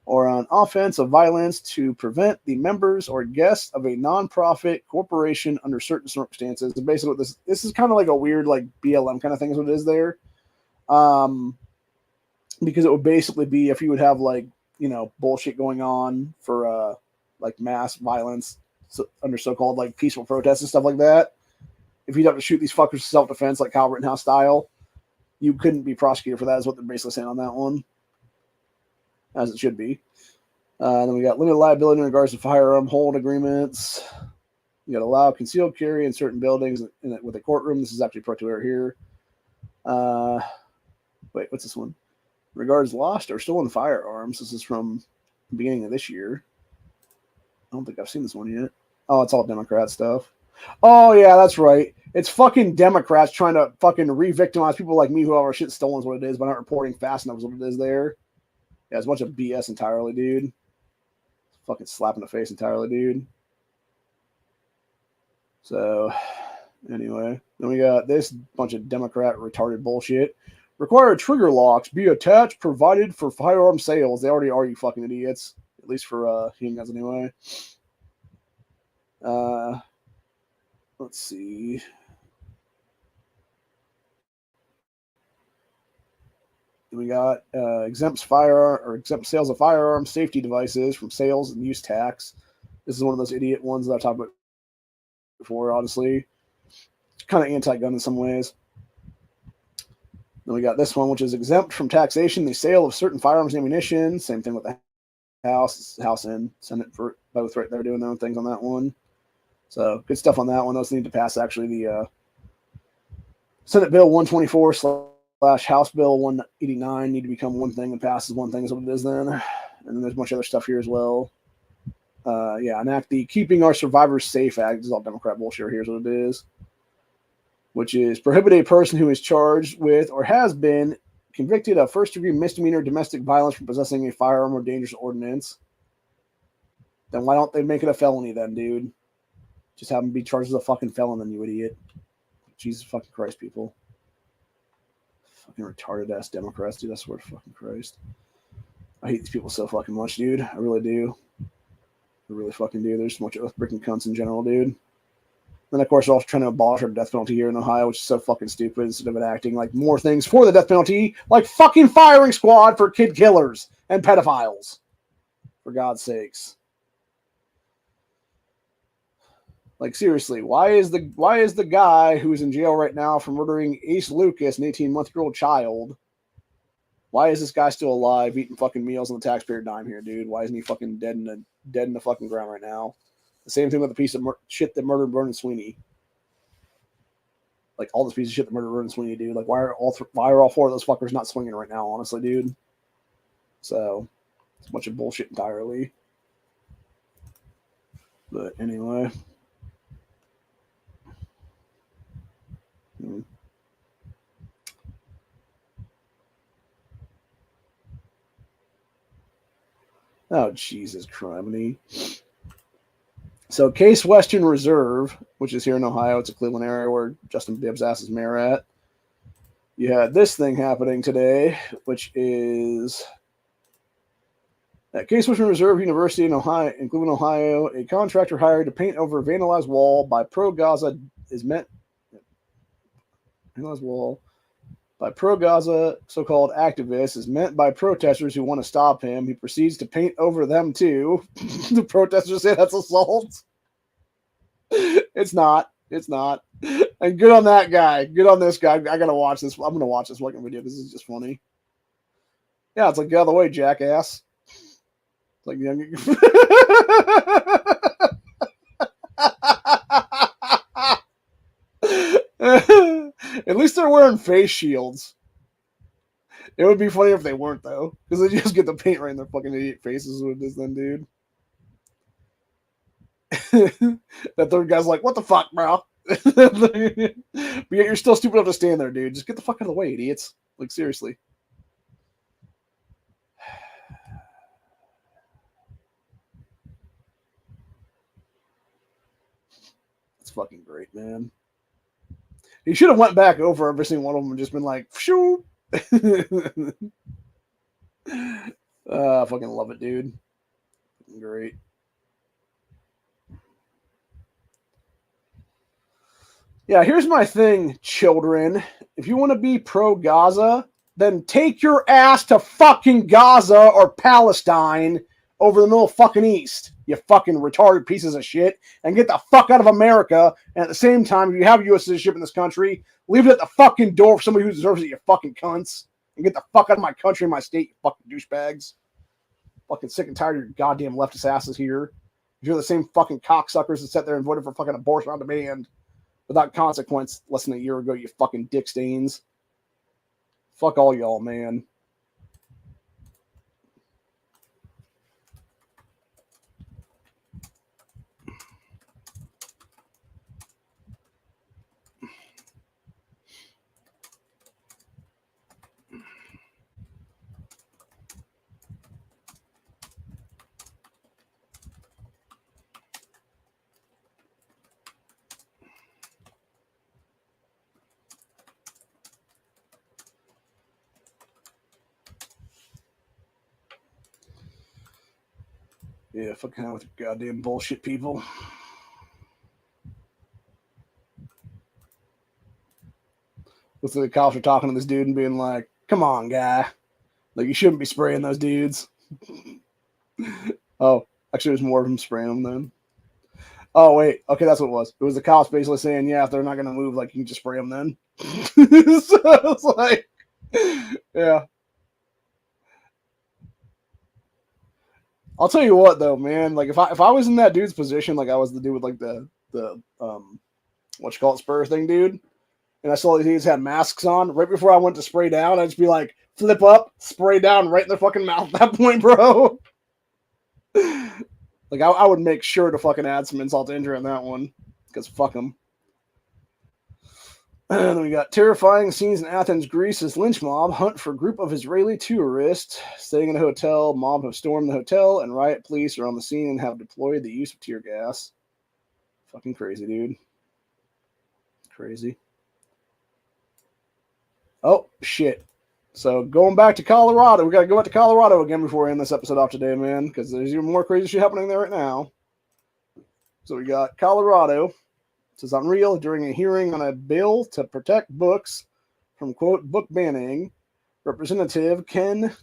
or on offense of violence to prevent the members or guests of a nonprofit corporation under certain circumstances. And basically, this is kind of like a weird like BLM kind of thing is what it is there. Because it would basically be if you would have like, you know, bullshit going on for like mass violence under so-called like peaceful protests and stuff like that. If you'd have to shoot these fuckers for self-defense like Kyle Rittenhouse style, you couldn't be prosecuted for that is what they're basically saying on that one. As it should be. Then we got limited liability in regards to firearm hold agreements. You got allow concealed carry in certain buildings with a courtroom. This is actually Pro 2 here. Wait, what's this one? Regards lost or stolen firearms. This is from the beginning of this year. I don't think I've seen this one yet. Oh, it's all Democrat stuff. Oh, yeah, that's right. It's fucking Democrats trying to fucking re-victimize people like me who have our shit stolen is what it is, by not reporting fast enough is what it is there. Yeah, it's a bunch of BS entirely, dude. Fucking slap in the face entirely, dude. So, anyway. Then we got this bunch of Democrat retarded bullshit. Required trigger locks be attached, provided for firearm sales. They already are, you fucking idiots. At least for handguns anyway. Let's see. We got exempt sales of firearms, safety devices from sales and use tax. This is one of those idiot ones that I've talked about before, honestly. Kind of anti-gun in some ways. Then we got this one, which is exempt from taxation, the sale of certain firearms and ammunition. Same thing with the House and Senate for both right there doing their own things on that one. So good stuff on that one. Those need to pass actually the Senate Bill 124 / House Bill 189 need to become one thing and pass as one thing is what it is then. And then there's a bunch of other stuff here as well. Enact the Keeping Our Survivors Safe Act. This is all Democrat bullshit. Here's what it is. Which is prohibit a person who is charged with or has been convicted of first-degree misdemeanor domestic violence from possessing a firearm or dangerous ordinance. Then why don't they make it a felony then, dude? Just have them be charged as a fucking felon then, you idiot. Jesus fucking Christ, people. Fucking retarded ass Democrats, dude. I swear to fucking Christ. I hate these people so fucking much, dude. I really do. I really fucking do. There's a bunch of freaking cunts in general, dude. And of course, we're also trying to abolish our death penalty here in Ohio, which is so fucking stupid. Instead of enacting like more things for the death penalty, like fucking firing squad for kid killers and pedophiles. For God's sakes. Like seriously, why is the guy who's in jail right now for murdering Ace Lucas, an 18-month-old child? Why is this guy still alive, eating fucking meals on the taxpayer dime here, dude? Why isn't he fucking dead in the fucking ground right now? The same thing with the piece of shit that murdered Vernon Sweeney. Like all this piece of shit that murdered Vernon Sweeney, dude. Like why are all four of those fuckers not swinging right now? Honestly, dude. So it's a bunch of bullshit entirely. But anyway. Oh, Jesus criminy. So Case Western Reserve, which is here in Ohio, it's a Cleveland area where Justin Bibbs' ass is mayor at. You had this thing happening today, which is at Case Western Reserve University in Cleveland, Ohio, a contractor hired to paint over a vandalized wall by pro-Gaza so-called activists is meant by protesters who want to stop him. He proceeds to paint over them too. The protesters say that's assault. It's not. And good on that guy. Good on this guy. I gotta watch this. I'm gonna watch this fucking video. This is just funny. Yeah, it's like get out of the way, jackass. It's like at least they're wearing face shields. It would be funny if they weren't, though. Because they just get the paint right in their fucking idiot faces with this then, dude. That third guy's like, what the fuck, bro? But yet you're still stupid enough to stand there, dude. Just get the fuck out of the way, idiots. Like, seriously. It's fucking great, man. He should have went back over every single one of them and just been like, shoo. I fucking love it, dude. Great. Yeah, here's my thing, children. If you want to be pro-Gaza, then take your ass to fucking Gaza or Palestine over the middle of fucking East, you fucking retarded pieces of shit, and get the fuck out of America. And at the same time, if you have U.S. citizenship in this country, leave it at the fucking door for somebody who deserves it, you fucking cunts. And get the fuck out of my country and my state, you fucking douchebags. Fucking sick and tired of your goddamn leftist asses here. If you're the same fucking cocksuckers that sat there and voted for fucking abortion on demand without consequence less than a year ago, you fucking dick stains. Fuck all y'all, man. Yeah, fucking hell with your goddamn bullshit people. Looks like the cops are talking to this dude and being like, come on, guy. Like, you shouldn't be spraying those dudes. Oh, actually, there's more of them spraying them then. Oh, wait. Okay, that's what it was. It was the cops basically saying, yeah, if they're not going to move, like, you can just spray them then. So it's like, yeah. I'll tell you what, though, man. Like, if I was in that dude's position, like I was the dude with, like, the what you call it, spur thing, dude, and I saw these dudes had masks on, right before I went to spray down, I'd just be like, flip up, spray down right in their fucking mouth at that point, bro. Like, I would make sure to fucking add some insult to injury on that one, because fuck them. And then we got terrifying scenes in Athens, Greece as lynch mob hunt for group of Israeli tourists staying in a hotel. Mob have stormed the hotel, and riot police are on the scene and have deployed the use of tear gas. Fucking crazy, dude. Crazy. Oh, shit. So going back to Colorado, we got to go back to Colorado again before we end this episode off today, man, because there's even more crazy shit happening there right now. So we got Colorado. This is unreal. During a hearing on a bill to protect books from, quote, book banning, Representative Ken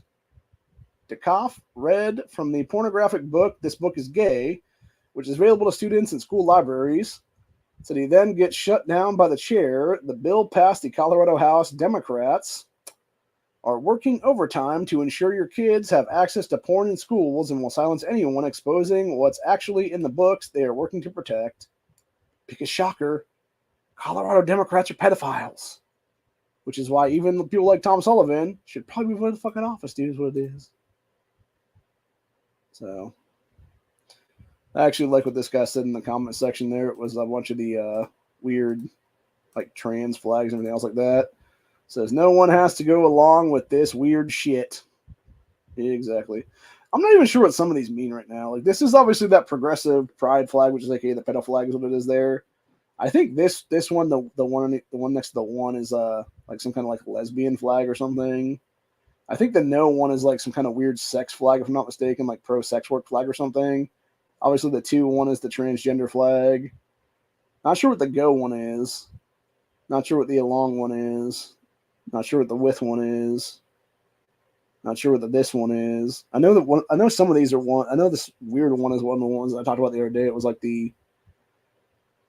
DeKoff read from the pornographic book, This Book is Gay, which is available to students in school libraries. Said he then gets shut down by the chair. The bill passed the Colorado House. Democrats are working overtime to ensure your kids have access to porn in schools and will silence anyone exposing what's actually in the books they are working to protect. Because, shocker, Colorado Democrats are pedophiles. Which is why even people like Tom Sullivan should probably be voted the fucking office, dude, is what it is. So, I actually like what this guy said in the comment section there. It was a bunch of the weird, like, trans flags and everything else like that. Says, no one has to go along with this weird shit. Yeah, exactly. I'm not even sure what some of these mean right now. Like, this is obviously that progressive pride flag, which is like, hey, the pedo flag is what it is there. I think this one, the one next to the one is like some kind of like lesbian flag or something. I think the no one is like some kind of weird sex flag, if I'm not mistaken, like pro sex work flag or something. Obviously, the 2-1 is the transgender flag. Not sure what the go one is. Not sure what the along one is. Not sure what the with one is. Not sure what the this one is. I know that one. I know some of these are one. I know this weird one is one of the ones I talked about the other day. It was like the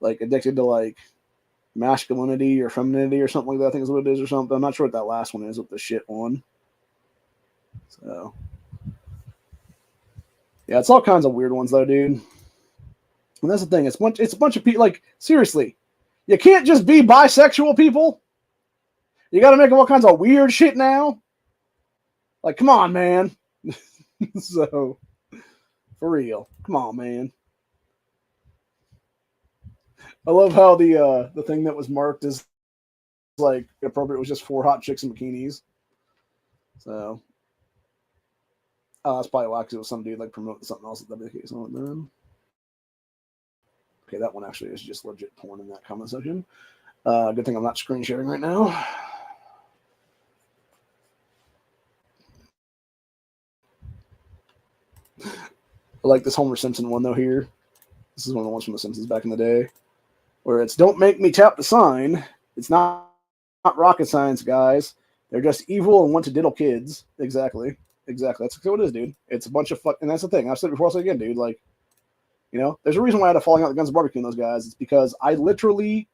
addicted to like masculinity or femininity or something like that. I think is what it is or something. I'm not sure what that last one is with the shit one. So yeah, it's all kinds of weird ones though, dude. And that's the thing. It's a bunch of people. Like, seriously, you can't just be bisexual, people. You got to make them all kinds of weird shit now. Like, come on, man. So, for real, come on, man. I love how the thing that was marked as like appropriate was just 4 hot chicks in bikinis. So, that's probably why, because it was some dude like promoting something else at WK. So then, okay, that one actually is just legit porn in that comment section. Good thing I'm not screen sharing right now. I like this Homer Simpson one though here. This is one of the ones from The Simpsons back in the day, where it's "Don't make me tap the sign." It's not rocket science, guys. They're just evil and want to diddle kids. Exactly. That's what it is, dude. It's a bunch of fuck. And that's the thing. I've said it before. I'll say it again, dude. Like, you know, there's a reason why I had a falling out with Guns and Barbecue and those guys. It's because I literally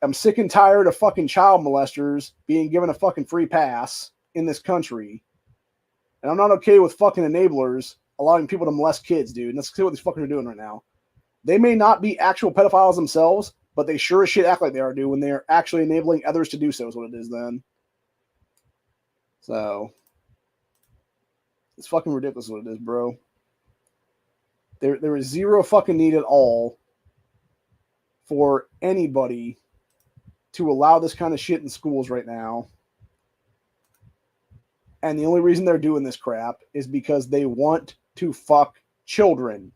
am sick and tired of fucking child molesters being given a fucking free pass in this country. And I'm not okay with fucking enablers allowing people to molest kids, dude. And that's what these fuckers are doing right now. They may not be actual pedophiles themselves, but they sure as shit act like they are, dude, when they are actually enabling others to do so is what it is then. So, it's fucking ridiculous what it is, bro. There is zero fucking need at all for anybody to allow this kind of shit in schools right now. And the only reason they're doing this crap is because they want to fuck children,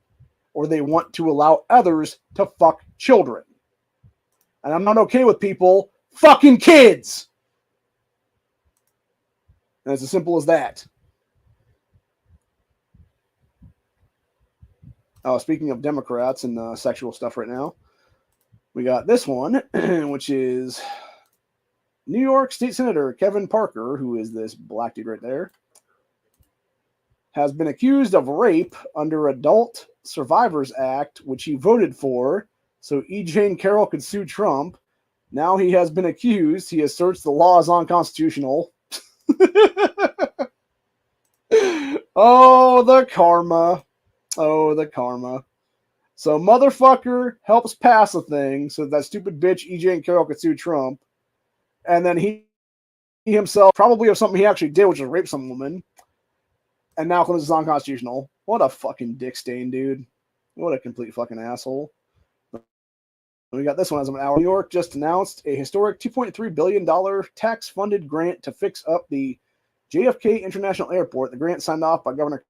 or they want to allow others to fuck children. And I'm not okay with people fucking kids. And it's as simple as that. Speaking of Democrats and sexual stuff right now, we got this one, which is New York State Senator Kevin Parker, who is this black dude right there, has been accused of rape under Adult Survivors Act, which he voted for, so E. Jane Carroll could sue Trump. Now he has been accused. He asserts the law is unconstitutional. Oh, the karma. Oh, the karma. So motherfucker helps pass a thing so that stupid bitch E. Jane Carroll could sue Trump. And then he himself probably of something he actually did, which is rape some woman. And now claims it's unconstitutional. What a fucking dick stain, dude. What a complete fucking asshole. We got this one as of an hour. New York just announced a historic $2.3 billion tax-funded grant to fix up the JFK International Airport. The grant signed off by Governor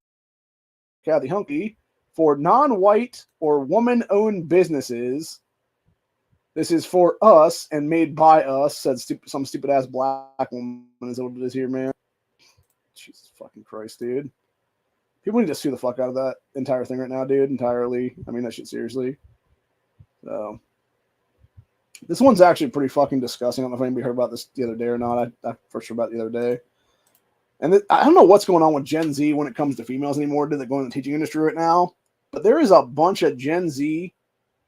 Kathy Hochul for non-white or woman-owned businesses. This is for us and made by us, said some stupid-ass black woman is what it is here, man. Jesus fucking Christ, dude. People need to sue the fuck out of that entire thing right now, dude, entirely. I mean that shit seriously. So, This one's actually pretty fucking disgusting. I don't know if anybody heard about this the other day or not. I first heard about it the other day. And I don't know what's going on with Gen Z when it comes to females anymore. Do they go in the teaching industry right now? But there is a bunch of Gen Z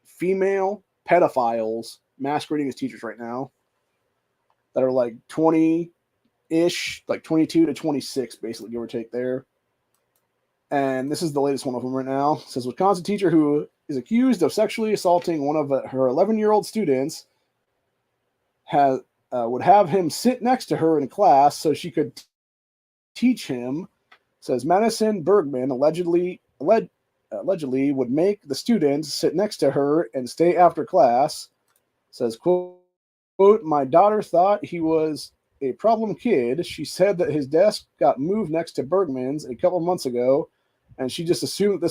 female pedophiles masquerading as teachers right now that are like 20-ish, like 22 to 26, basically, give or take there. And this is the latest one of them right now. It says, Wisconsin teacher who is accused of sexually assaulting one of her 11-year-old students would have him sit next to her in class so she could teach him. Says Madison Bergman allegedly would make the students sit next to her and stay after class. Says, quote, my daughter thought he was a problem kid. She said that his desk got moved next to Bergman's a couple months ago, and she just assumed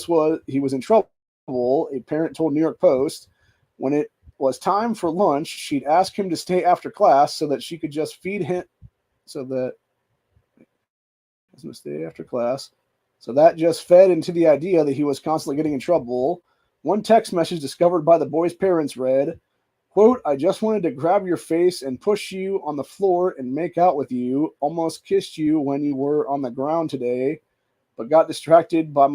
he was in trouble. A parent told New York Post. When it was time for lunch, she'd ask him to stay after class so that she could just feed him. So that stay after class. So that just fed into the idea that he was constantly getting in trouble. One text message discovered by the boy's parents read, quote, I just wanted to grab your face and push you on the floor and make out with you. Almost kissed you when you were on the ground today, but got distracted by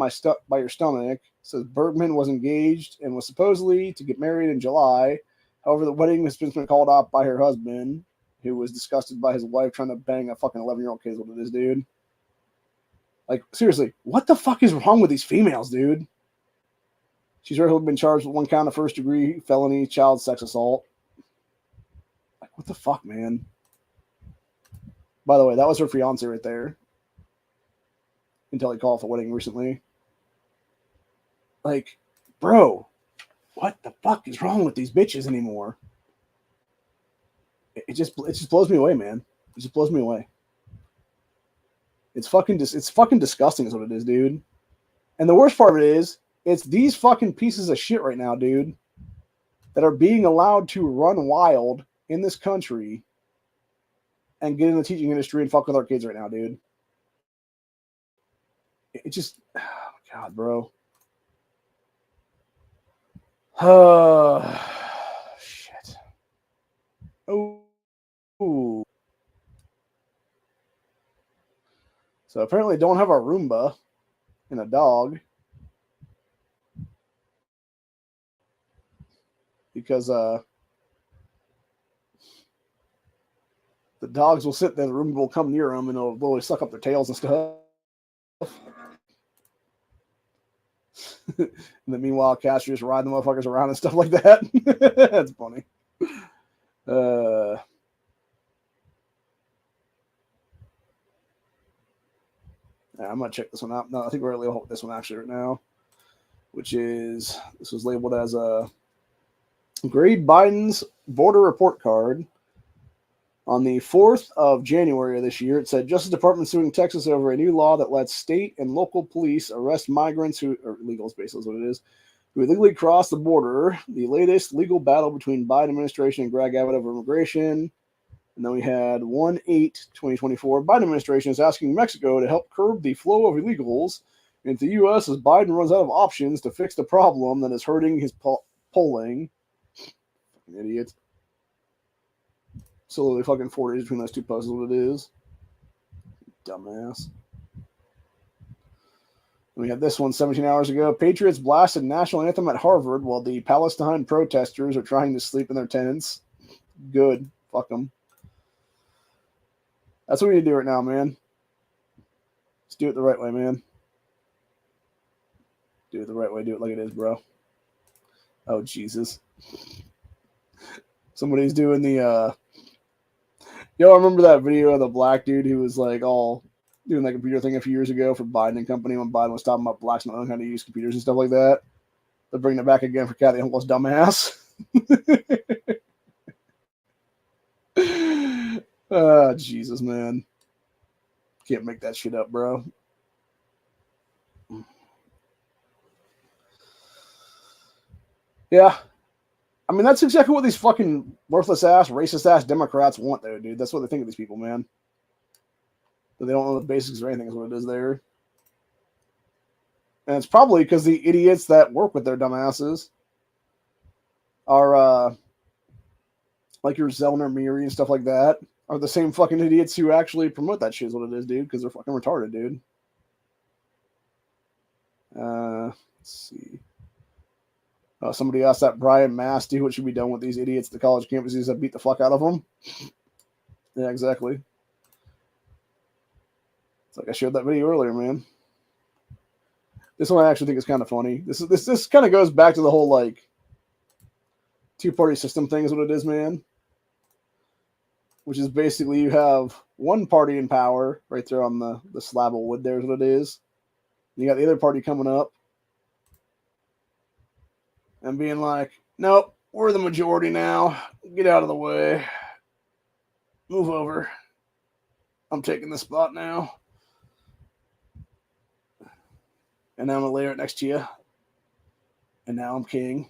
your stomach. Says Bergman was engaged and was supposedly to get married in July. However, the wedding has been called off by her husband, who was disgusted by his wife trying to bang a fucking 11-year-old kid. What it is, dude. Like, seriously, what the fuck is wrong with these females, dude? She's already been charged with one count of first-degree felony child sex assault. Like, what the fuck, man? By the way, that was her fiance right there. Until he called off the wedding recently. Like, bro, what the fuck is wrong with these bitches anymore? It just blows me away, man. It just blows me away. It's fucking disgusting is what it is, dude. And the worst part of it is, it's these fucking pieces of shit right now, dude, that are being allowed to run wild in this country and get in the teaching industry and fuck with our kids right now, dude. It just, oh my God, bro. Shit. Oh. So apparently don't have a Roomba and a dog because the dogs will sit there, the Roomba will come near them and it'll literally suck up their tails and stuff. And then meanwhile, cats just ride the motherfuckers around and stuff like that. That's funny. I'm gonna check this one out. No, I think we're gonna label this one actually right now, which is this was labeled as a grade Biden's border report card. On the 4th of January of this year, it said Justice Department suing Texas over a new law that lets state and local police arrest migrants who, or illegals basically is what it is, who illegally cross the border. The latest legal battle between Biden administration and Greg Abbott over immigration. And then we had 1/8/2024. Biden administration is asking Mexico to help curb the flow of illegals into the U.S. as Biden runs out of options to fix the problem that is hurting his polling. Idiot. So literally fucking 4 days between those two posts is what it is. Dumbass. And we had this one 17 hours ago. Patriots blasted national anthem at Harvard while the Palestine protesters are trying to sleep in their tents. Good. Fuck them. That's what we need to do right now, man. Let's do it the right way, man. Do it the right way. Do it like it is, bro. Oh, Jesus. Somebody's doing the, I remember that video of the black dude who was like all doing that computer thing a few years ago for Biden and company when Biden was talking about blacks not knowing how to use computers and stuff like that. They're bringing it back again for Kathy Hochul's dumbass. Jesus, man. Can't make that shit up, bro. Yeah. I mean, that's exactly what these fucking worthless ass, racist ass Democrats want, though, dude. That's what they think of these people, man. But they don't know the basics or anything is what it is there. And it's probably because the idiots that work with their dumbasses are like your Zellner Miri and stuff like that, are the same fucking idiots who actually promote that shit is what it is, dude, because they're fucking retarded, dude. Let's see. Somebody asked that Brian Mass, dude, what should be done with these idiots at the college campuses that beat the fuck out of them? Yeah, exactly. It's like I showed that video earlier, man. This one I actually think is kind of funny. This kind of goes back to the whole like two-party system thing is what it is, man. Which is basically you have one party in power right there on the slab of wood there is what it is. You got the other party coming up and being like, nope, we're the majority now. Get out of the way. Move over. I'm taking this spot now. And now I'm going to lay it next to you. And now I'm king.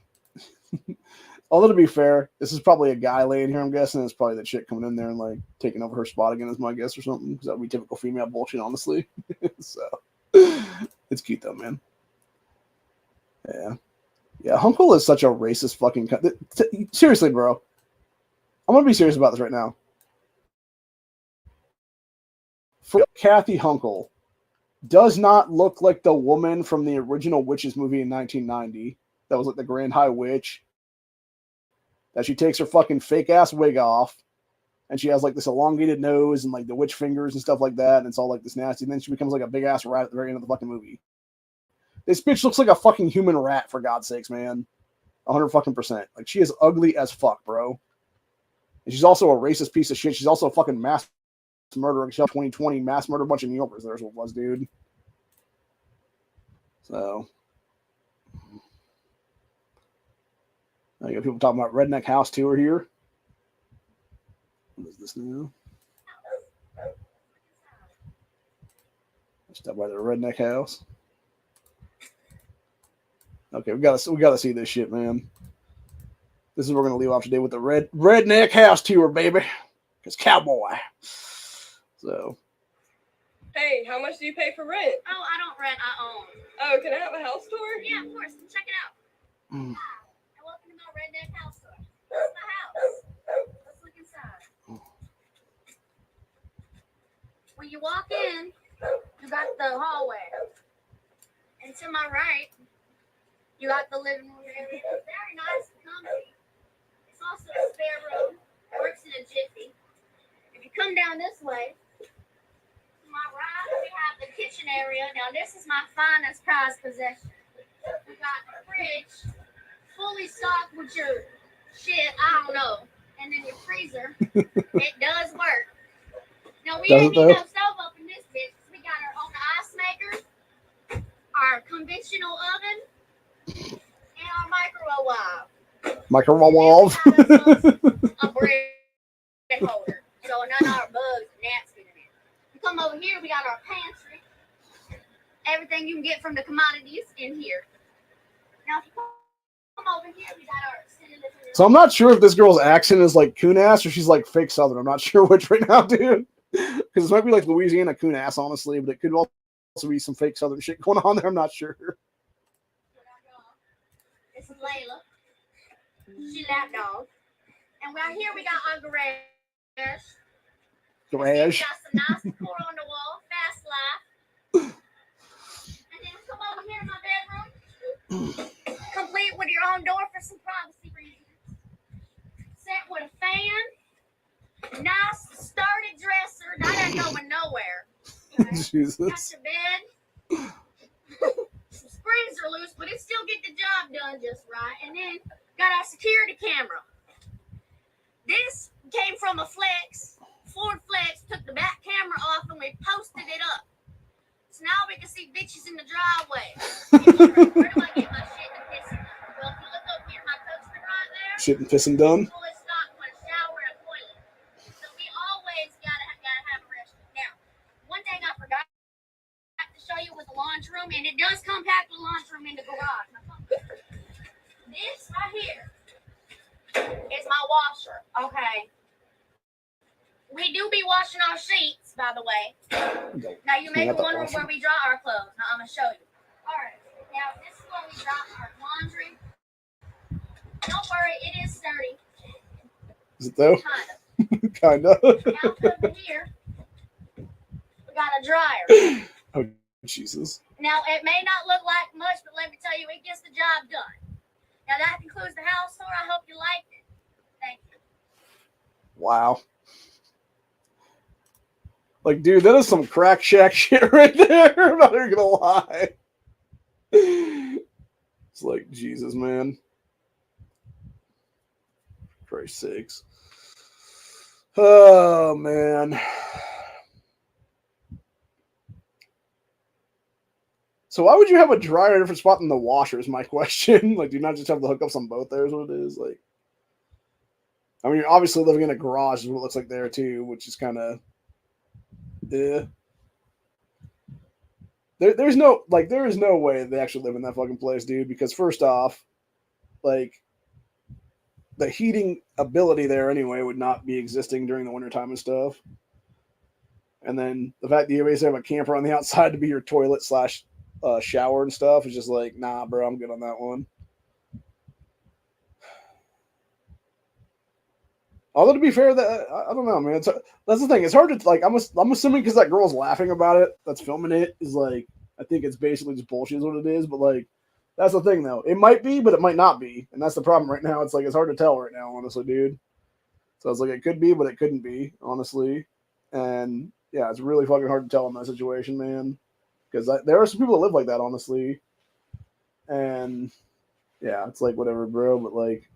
Although, to be fair, this is probably a guy laying here, I'm guessing. It's probably the chick coming in there and, like, taking over her spot again is my guess or something. Because that would be typical female bullshit, honestly. So, it's cute, though, man. Yeah. Yeah, Hunkle is such a racist fucking... Seriously, bro. I'm going to be serious about this right now. Kathy Hunkle does not look like the woman from the original Witches movie in 1990. That was like the Grand High Witch. That she takes her fucking fake ass wig off, and she has like this elongated nose and like the witch fingers and stuff like that, and it's all like this nasty. And then she becomes like a big ass rat at the very end of the fucking movie. This bitch looks like a fucking human rat, for God's sakes, man. 100%. Like, she is ugly as fuck, bro. And she's also a racist piece of shit. She's also a fucking mass murderer. 2020 mass murder a bunch of New Yorkers. There's what it was, dude. So, I got people talking about Redneck House Tour here. What is this now? Step by the Redneck House. Okay, we gotta see this shit, man. This is what we're gonna leave off today with the Redneck House Tour, baby. It's cowboy. So. Hey, how much do you pay for rent? Oh, I don't rent, I own. Oh, can I have a house tour? Yeah, of course. Check it out. Mm. Hi, and welcome to my Redneck House Tour. This is my house. Let's look inside. When you walk in, you got the hallway. And to my right, you got the living room area. It's very nice and comfy. It's also a spare room. Works in a jiffy. If you come down this way, to my right, we have the kitchen area. Now, this is my finest prized possession. We got the fridge fully stocked with your shit, I don't know. And then your freezer. It does work. Now, we ain't need no stove up in this bitch. We got our own ice maker, our conventional oven, and our microwave. Microwave. A bread holder. So none of our bugs and gnats get in it. You come over here, we got our pantry. Everything you can get from the commodities in here. Now, if you come over here, we got our extended living room. So I'm not sure if this girl's accent is like coon ass or she's like fake Southern. I'm not sure which right now, dude. Because it might be like Louisiana coon ass, honestly, but it could also be some fake Southern shit going on there. I'm not sure. This is Layla. She lapdog. And right here we got our garage. Garage. We got some nice decor on the wall. Fast life. And then come over here in my bedroom. Complete with your own door for some privacy reasons. Set with a fan. Nice started dresser. That ain't going nowhere. Okay. Jesus. Got your bed. Some springs are loose, but it still get the job done just right. And then got our security camera. This came from a Flex. Ford Flex took the back camera off and we posted it up. So now we can see bitches in the driveway. Where do I get my shit and pissing done? Well, if you look up here, my coachman right there. Shit and pissing done. Fully stocked with a shower and a toilet. So we always gotta have a restroom. Now, one thing I forgot to show you was the laundry room, and it does compact the laundry room in the garage. This right here is my washer. Okay. We do be washing our sheets, by the way. Now you may be wondering where we dry our clothes. Now I'm gonna show you. All right. Now this is where we dry our laundry. Don't worry, it is sturdy. Is it though? Kind of. Kind of. Now over here, we got a dryer. Oh, Jesus. Now, it may not look like much, but let me tell you, it gets the job done. Now, that concludes the house tour. I hope you liked it. Thank you. Wow. Like, dude, that is some crack shack shit right there. I'm not even gonna lie. It's like, Jesus, man. For Christ's sakes. Oh, man. So why would you have a dryer in a different spot than the washer is my question. Like, do you not just have the hookups on both there is what it is? Like, I mean, you're obviously living in a garage is what it looks like there too, which is kind of, yeah. There is no way they actually live in that fucking place, dude, because first off, like, the heating ability there anyway would not be existing during the wintertime and stuff. And then the fact that you basically have a camper on the outside to be your toilet slash shower and stuff is just like, nah, bro, I'm good on that one. Although to be fair, that I don't know, man. That's the thing. It's hard to like. I'm assuming because that girl's laughing about it, that's filming it, is like, I think it's basically just bullshit is what it is. But like, that's the thing though. It might be, but it might not be, and that's the problem right now. It's like it's hard to tell right now, honestly, dude. So it's like it could be, but it couldn't be, honestly. And yeah, it's really fucking hard to tell in that situation, man. Because there are some people that live like that, honestly. And yeah, it's like whatever, bro. But like,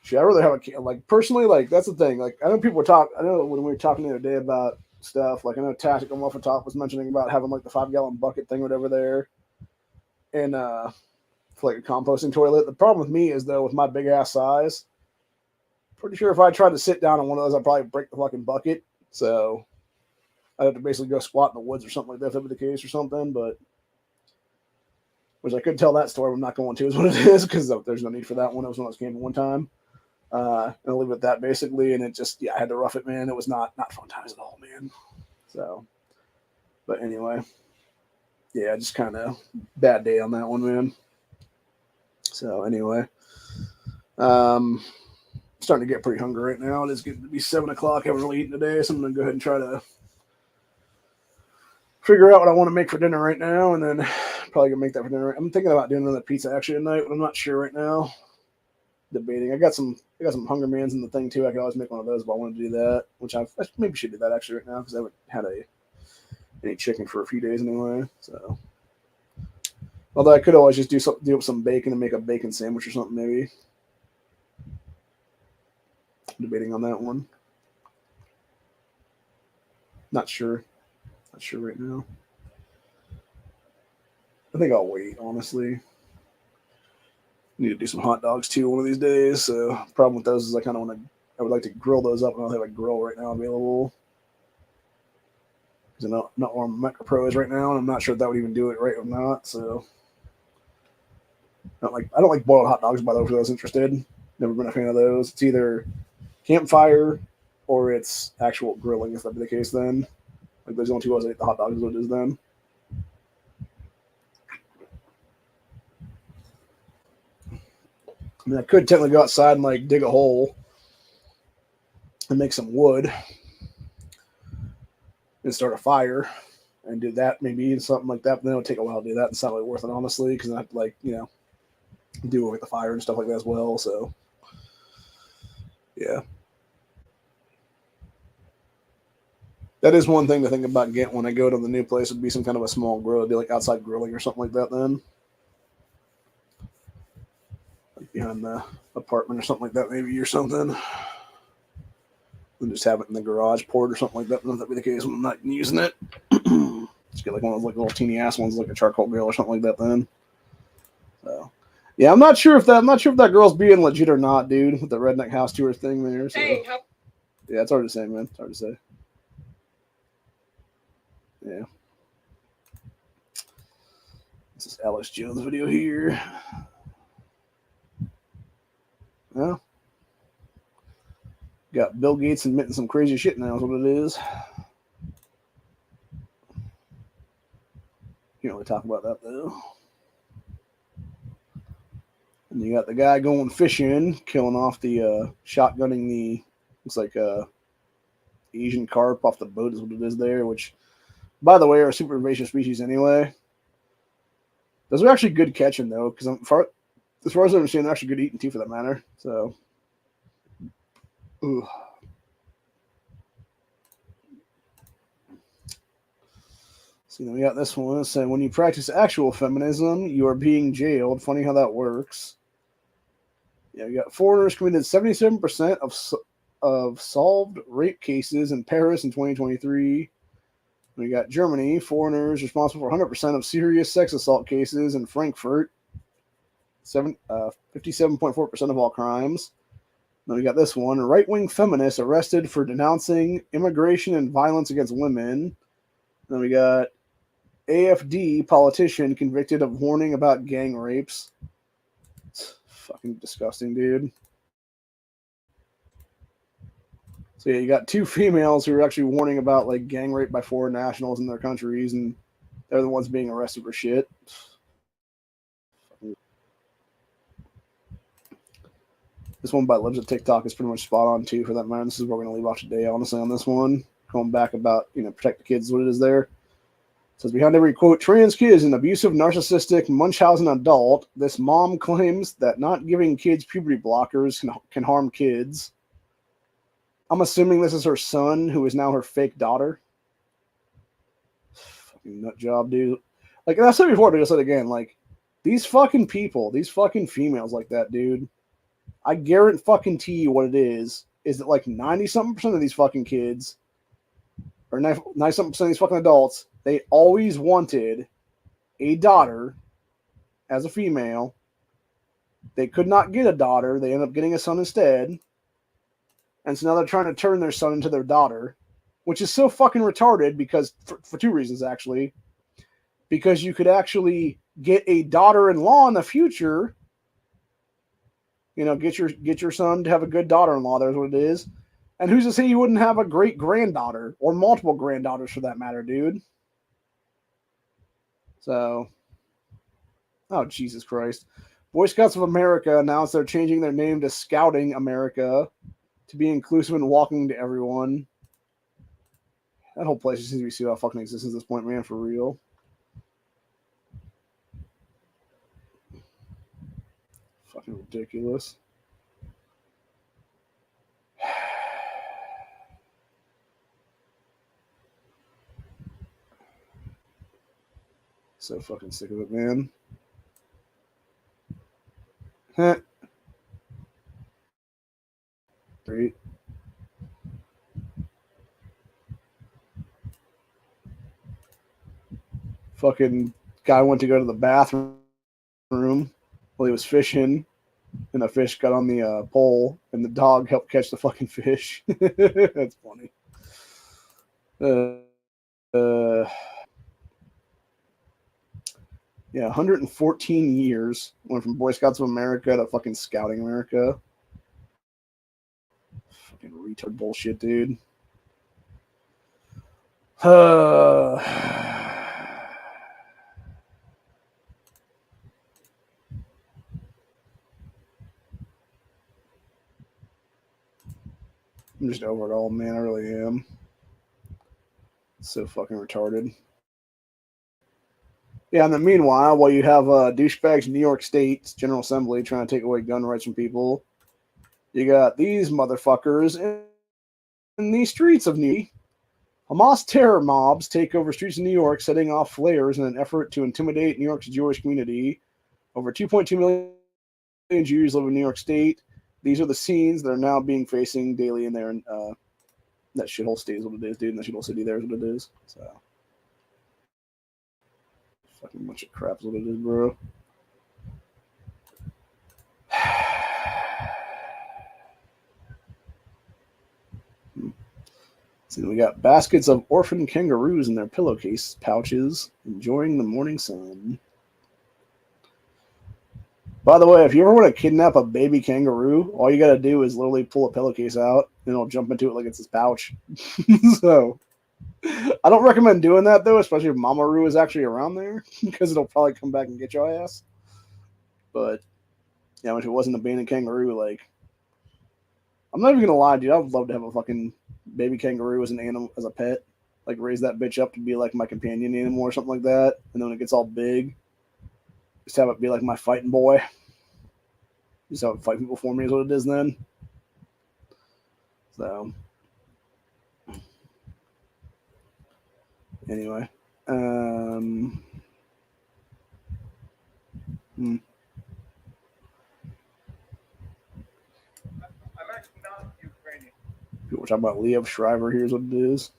shit, I'd rather have a like personally. Like that's the thing. Like I know people talk. I know when we were talking the other day about stuff. Like I know Tactical Muffin Top was mentioning about having like the 5-gallon bucket thing or whatever there, and for like a composting toilet. The problem with me is though with my big ass size, pretty sure if I tried to sit down on one of those, I'd probably break the fucking bucket. So I'd have to basically go squat in the woods or something like that if that were the case or something. But which I could tell that story. I'm not going to is what it is because there's no need for that one. It was when I was camping one time. And I'll leave it at that basically. And it just, yeah, I had to rough it, man. It was not fun times at all, man. So, but anyway, yeah, just kind of bad day on that one, man. So anyway, starting to get pretty hungry right now. It is getting to be 7 o'clock. I haven't really eaten today, so I'm going to go ahead and try to figure out what I want to make for dinner right now, and then probably gonna make that for dinner. I'm thinking about doing another pizza actually tonight, but I'm not sure right now. Debating. I got some Hunger Mans in the thing too. I could always make one of those, but I want to do that, which I maybe should do that actually right now because I haven't had any chicken for a few days anyway. So, although I could always just do up some bacon and make a bacon sandwich or something maybe. Debating on that one. Not sure right now. I think I'll wait, honestly. Need to do some hot dogs too one of these days. So problem with those is I would like to grill those up, and I don't have a grill right now available. Because I'm not where my Micro Pro is right now, and I'm not sure if that would even do it right or not. So I don't like boiled hot dogs, by the way, for those interested. Never been a fan of those. It's either campfire or it's actual grilling, if that be the case then. Like there's only two ways I eat the hot dogs, is what it is then. I mean, I could technically go outside and like dig a hole and make some wood and start a fire and do that maybe something like that. But then it'll take a while to do that. It's not really worth it, honestly, because I have to like, do it with the fire and stuff like that as well. So yeah. That is one thing to think about getting when I go to the new place would be some kind of a small grill. It'd be like outside grilling or something like that then. Like behind the apartment or something like that maybe or something. And just have it in the garage port or something like that. If that be the case when I'm not using it. Just get like one of those like little teeny ass ones like a charcoal grill or something like that then. So yeah, I'm not sure if that girl's being legit or not, dude, with the redneck house tour thing there. So. Hey, Yeah, it's hard to say, man. It's hard to say. Yeah. This is Alex Jones video here. Well, got Bill Gates admitting some crazy shit now is what it is. Can't really talk about that though. And you got the guy going fishing, killing off the shotgunning the Looks like Asian carp off the boat is what it is there, which, by the way, are a super invasive species anyway. Those are actually good catching, though, because as far as I understand, they're actually good eating, too, for that matter. So, ooh. So then we got this one saying, when you practice actual feminism, you are being jailed. Funny how that works. Yeah, we got foreigners committed 77% of solved rape cases in Paris in 2023. We got Germany, foreigners responsible for 100% of serious sex assault cases in Frankfurt, 57.4% of all crimes. Then we got this one, right-wing feminists arrested for denouncing immigration and violence against women. Then we got AFD politician convicted of warning about gang rapes. It's fucking disgusting, dude. So yeah, you got two females who are actually warning about like gang rape by foreign nationals in their countries, and they're the ones being arrested for shit. This one by Lives of TikTok is pretty much spot on too, for that matter. This is what we're gonna leave off today, honestly, on this one. Going back about, protect the kids, what it is there. It says, behind every, quote, trans kid is an abusive, narcissistic, Munchausen adult. This mom claims that not giving kids puberty blockers can harm kids. I'm assuming this is her son, who is now her fake daughter. Fucking nut job, dude. Like, I said before, but I said again, like, these fucking people, these fucking females like that, dude, I guarantee you what it is that like 90-something% of these fucking kids, or 90-something% of these fucking adults, they always wanted a daughter as a female. They could not get a daughter. They ended up getting a son instead. And so now they're trying to turn their son into their daughter, which is so fucking retarded because for two reasons, actually. Because you could actually get a daughter-in-law in the future. Get your son to have a good daughter-in-law. That's what it is. And who's to say you wouldn't have a great granddaughter or multiple granddaughters for that matter, dude? So, oh, Jesus Christ. Boy Scouts of America announced they're changing their name to Scouting America to be inclusive and welcoming to everyone. That whole place just seems to be pseudo fucking exists at this point, man, for real. Fucking ridiculous. So fucking sick of it, man. Great. Fucking guy went to go to the bathroom while he was fishing, and the fish got on the pole, and the dog helped catch the fucking fish. That's funny. Yeah, 114 years. Went from Boy Scouts of America to fucking Scouting America. Fucking retard bullshit, dude. I'm just over it all, man. I really am. So fucking retarded. Yeah, and then meanwhile, while you have douchebags in New York State's General Assembly trying to take away gun rights from people, you got these motherfuckers in the streets of New York. Hamas terror mobs take over streets in New York, setting off flares in an effort to intimidate New York's Jewish community. Over 2.2 million Jews live in New York State. These are the scenes that are now being facing daily in there. And that shithole state is what it is, dude. And that shithole city there is what it is. So, fucking bunch of crap is what it is, bro. So we got baskets of orphan kangaroos in their pillowcase pouches, enjoying the morning sun. By the way, if you ever want to kidnap a baby kangaroo, all you got to do is literally pull a pillowcase out, and it'll jump into it like it's his pouch. So, I don't recommend doing that, though, especially if Mama Roo is actually around there, because it'll probably come back and get your ass. But, yeah, if it wasn't a abandoned kangaroo, like, I'm not even gonna lie, dude. I would love to have a fucking baby kangaroo as an animal, as a pet. Like raise that bitch up to be like my companion animal or something like that. And then when it gets all big, just have it be like my fighting boy. Just have it fight people for me is what it is then. So anyway, I'm actually not Ukrainian. people talking about Liev Schreiber. Here's what it is.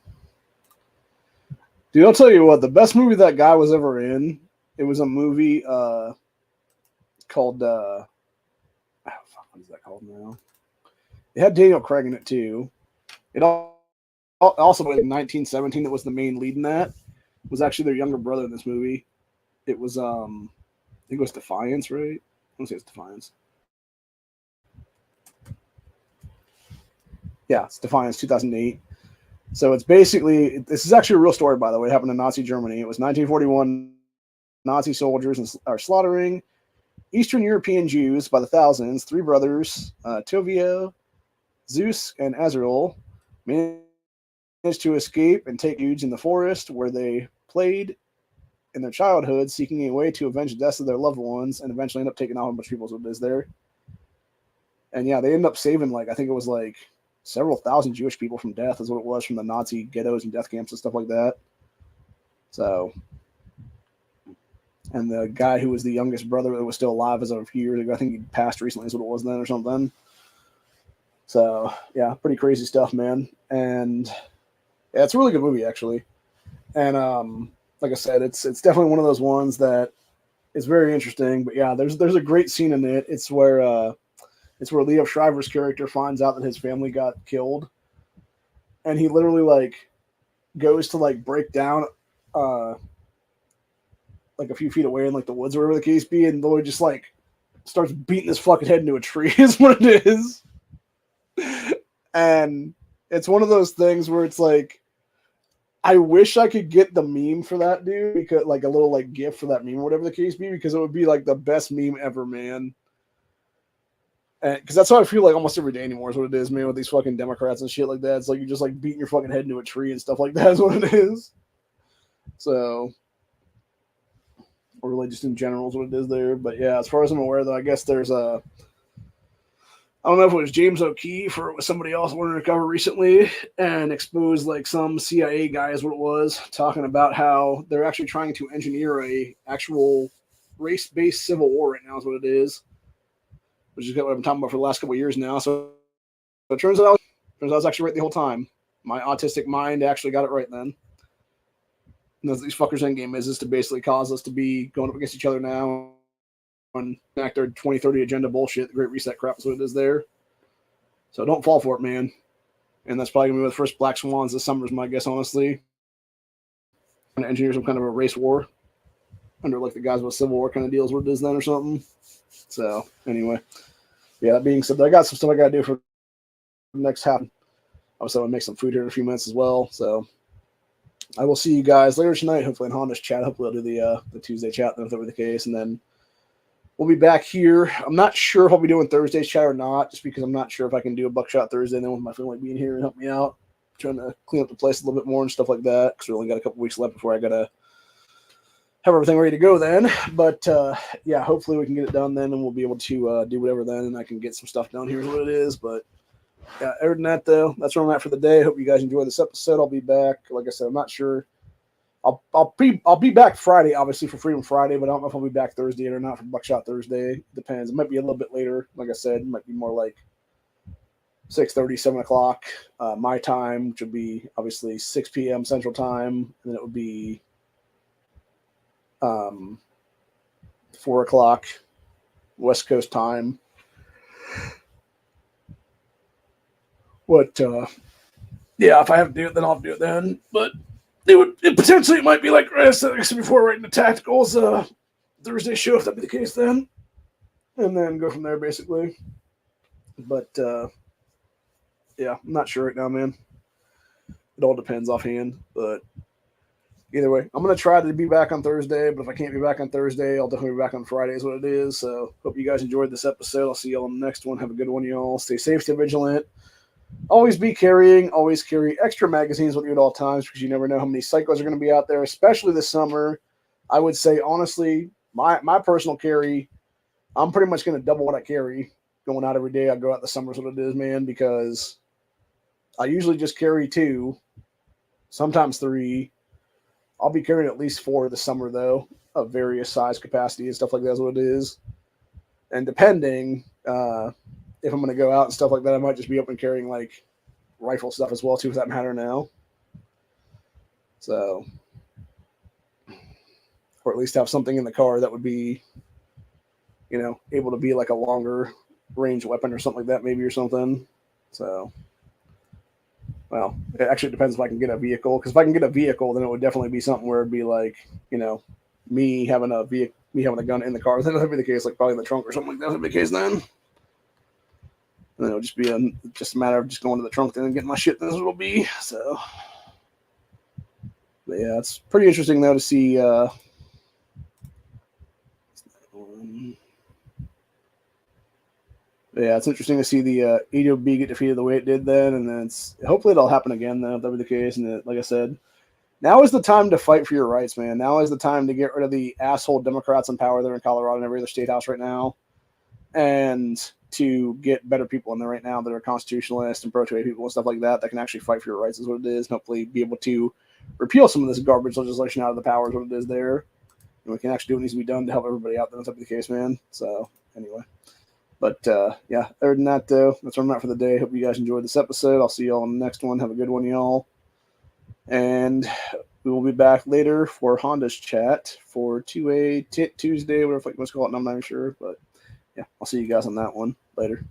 Dude, I'll tell you what. The best movie that guy was ever in. It was a movie called. What is that called now? It had Daniel Craig in it too. It also in 1917 that was the main lead in that was actually their younger brother in this movie. It was I think it was Defiance, right? I want to say it's Defiance. Yeah, it's Defiance 2008. So it's basically, this is actually a real story, by the way. It happened in Nazi Germany. It was 1941. Nazi soldiers are slaughtering Eastern European Jews by the thousands. Three brothers, Tovio, Zeus, and Azrael, managed to escape and take refuge in the forest where they played in their childhood, seeking a way to avenge the deaths of their loved ones, and eventually end up taking out a bunch of people. So it is there. And yeah, they end up saving, like, I think it was like several thousand Jewish people from death, is what it was, from the Nazi ghettos and death camps and stuff like that. So, and the guy who was the youngest brother that was still alive as of a few years ago, I think he passed recently, is what it was then or something. So, yeah, pretty crazy stuff, man. And yeah, it's a really good movie, actually. And like I said, it's definitely one of those ones that is very interesting. But yeah, there's a great scene in it. It's where Liev Schreiber's character finds out that his family got killed, and he literally like goes to like break down like a few feet away in like the woods or wherever the case be, and Lloyd just like starts beating his fucking head into a tree is what it is. And it's one of those things where it's like, I wish I could get the meme for that, dude, because like a little like GIF for that meme or whatever the case be, because it would be like the best meme ever, man. Because that's how I feel like almost every day anymore is what it is, man, with these fucking Democrats and shit like that. It's like you're just like beating your fucking head into a tree and stuff like that is what it is. So, or really just in general is what it is there. But yeah, as far as I'm aware, though, I guess there's a, I don't know if it was James O'Keefe or it was somebody else wanted to cover recently and expose like some CIA guy is what it was, talking about how they're actually trying to engineer a actual race-based civil war right now is what it is, which is what I've been talking about for the last couple of years now. So it turns out I was actually right the whole time. My autistic mind actually got it right then. And that's these fuckers' endgame is to basically cause us to be going up against each other now and enact their 2030 agenda bullshit. The Great Reset crap is what it is there. So don't fall for it, man. And that's probably going to be one of the first black swans this summer is my guess, honestly. And engineer some kind of a race war under like the guise of a civil war kind of deals what it is then or something. So anyway, yeah, that being said, I got some stuff I got to do for the next half. Obviously, I'm going to make some food here in a few minutes as well. So I will see you guys later tonight, hopefully in Honda's chat. Hopefully I'll do the Tuesday chat then if that were the case. And then we'll be back here. I'm not sure if I'll be doing Thursday's chat or not, just because I'm not sure if I can do a Buckshot Thursday and then with my family being here and help me out. I'm trying to clean up the place a little bit more and stuff like that, because we only got a couple weeks left before I got to have everything ready to go then. But yeah, hopefully we can get it done then and we'll be able to do whatever then and I can get some stuff done. Here's what it is. But yeah, other than that, though, that's where I'm at for the day. Hope you guys enjoy this episode. I'll be back. Like I said, I'm not sure. I'll be back Friday, obviously, for Freedom Friday, but I don't know if I'll be back Thursday or not for Buckshot Thursday. Depends. It might be a little bit later. Like I said, it might be more like 6:30, 7 o'clock my time, which would be obviously 6 p.m. Central Time. And then it would be 4 o'clock West Coast time. What, yeah, if I have to do it, then I'll do it then. But it potentially might be like I said before, right in the tacticals Thursday show, if that'd be the case then. And then go from there, basically. But, yeah, I'm not sure right now, man. It all depends offhand. But either way, I'm going to try to be back on Thursday. But if I can't be back on Thursday, I'll definitely be back on Friday is what it is. So hope you guys enjoyed this episode. I'll see y'all on the next one. Have a good one, y'all. Stay safe, stay vigilant. always be carrying, always carry extra magazines with you at all times because you never know how many cycles are going to be out there, especially this summer. I would say, honestly, my personal carry, I'm pretty much going to double what I carry going out every day. I go out the summer's what it is, man, because I usually just carry 2, sometimes 3. I'll be carrying at least 4 this summer, though, of various size capacity and stuff like that's what it is. And depending, if I'm going to go out and stuff like that, I might just be open carrying like rifle stuff as well, too, for that matter now. So, or at least have something in the car that would be, able to be like a longer range weapon or something like that, maybe, or something. So, well, it actually depends if I can get a vehicle. Because if I can get a vehicle, then it would definitely be something where it'd be like, me having a vehicle, me having a gun in the car. Then that'd be the case, like probably in the trunk or something like that. That'd be the case then. And then it would just be just a matter of just going to the trunk then and getting my shit. Then is what it'll be. So, but yeah, it's pretty interesting though to see. Yeah, it's interesting to see the EWB get defeated the way it did then, and then hopefully it'll happen again then if that be the case. And like I said, now is the time to fight for your rights, man. Now is the time to get rid of the asshole Democrats in power there in Colorado and every other state house right now, and to get better people in there right now that are constitutionalists and pro-trade people and stuff like that can actually fight for your rights is what it is, and hopefully be able to repeal some of this garbage legislation out of the power is what it is there. And we can actually do what needs to be done to help everybody out. That's up to the case, man. So anyway. But yeah, other than that, though, that's where I'm at for the day. Hope you guys enjoyed this episode. I'll see y'all on the next one. Have a good one, y'all. And we will be back later for Honda's chat for 2A Tuesday, whatever you want to call it. I'm not even sure. But yeah, I'll see you guys on that one later.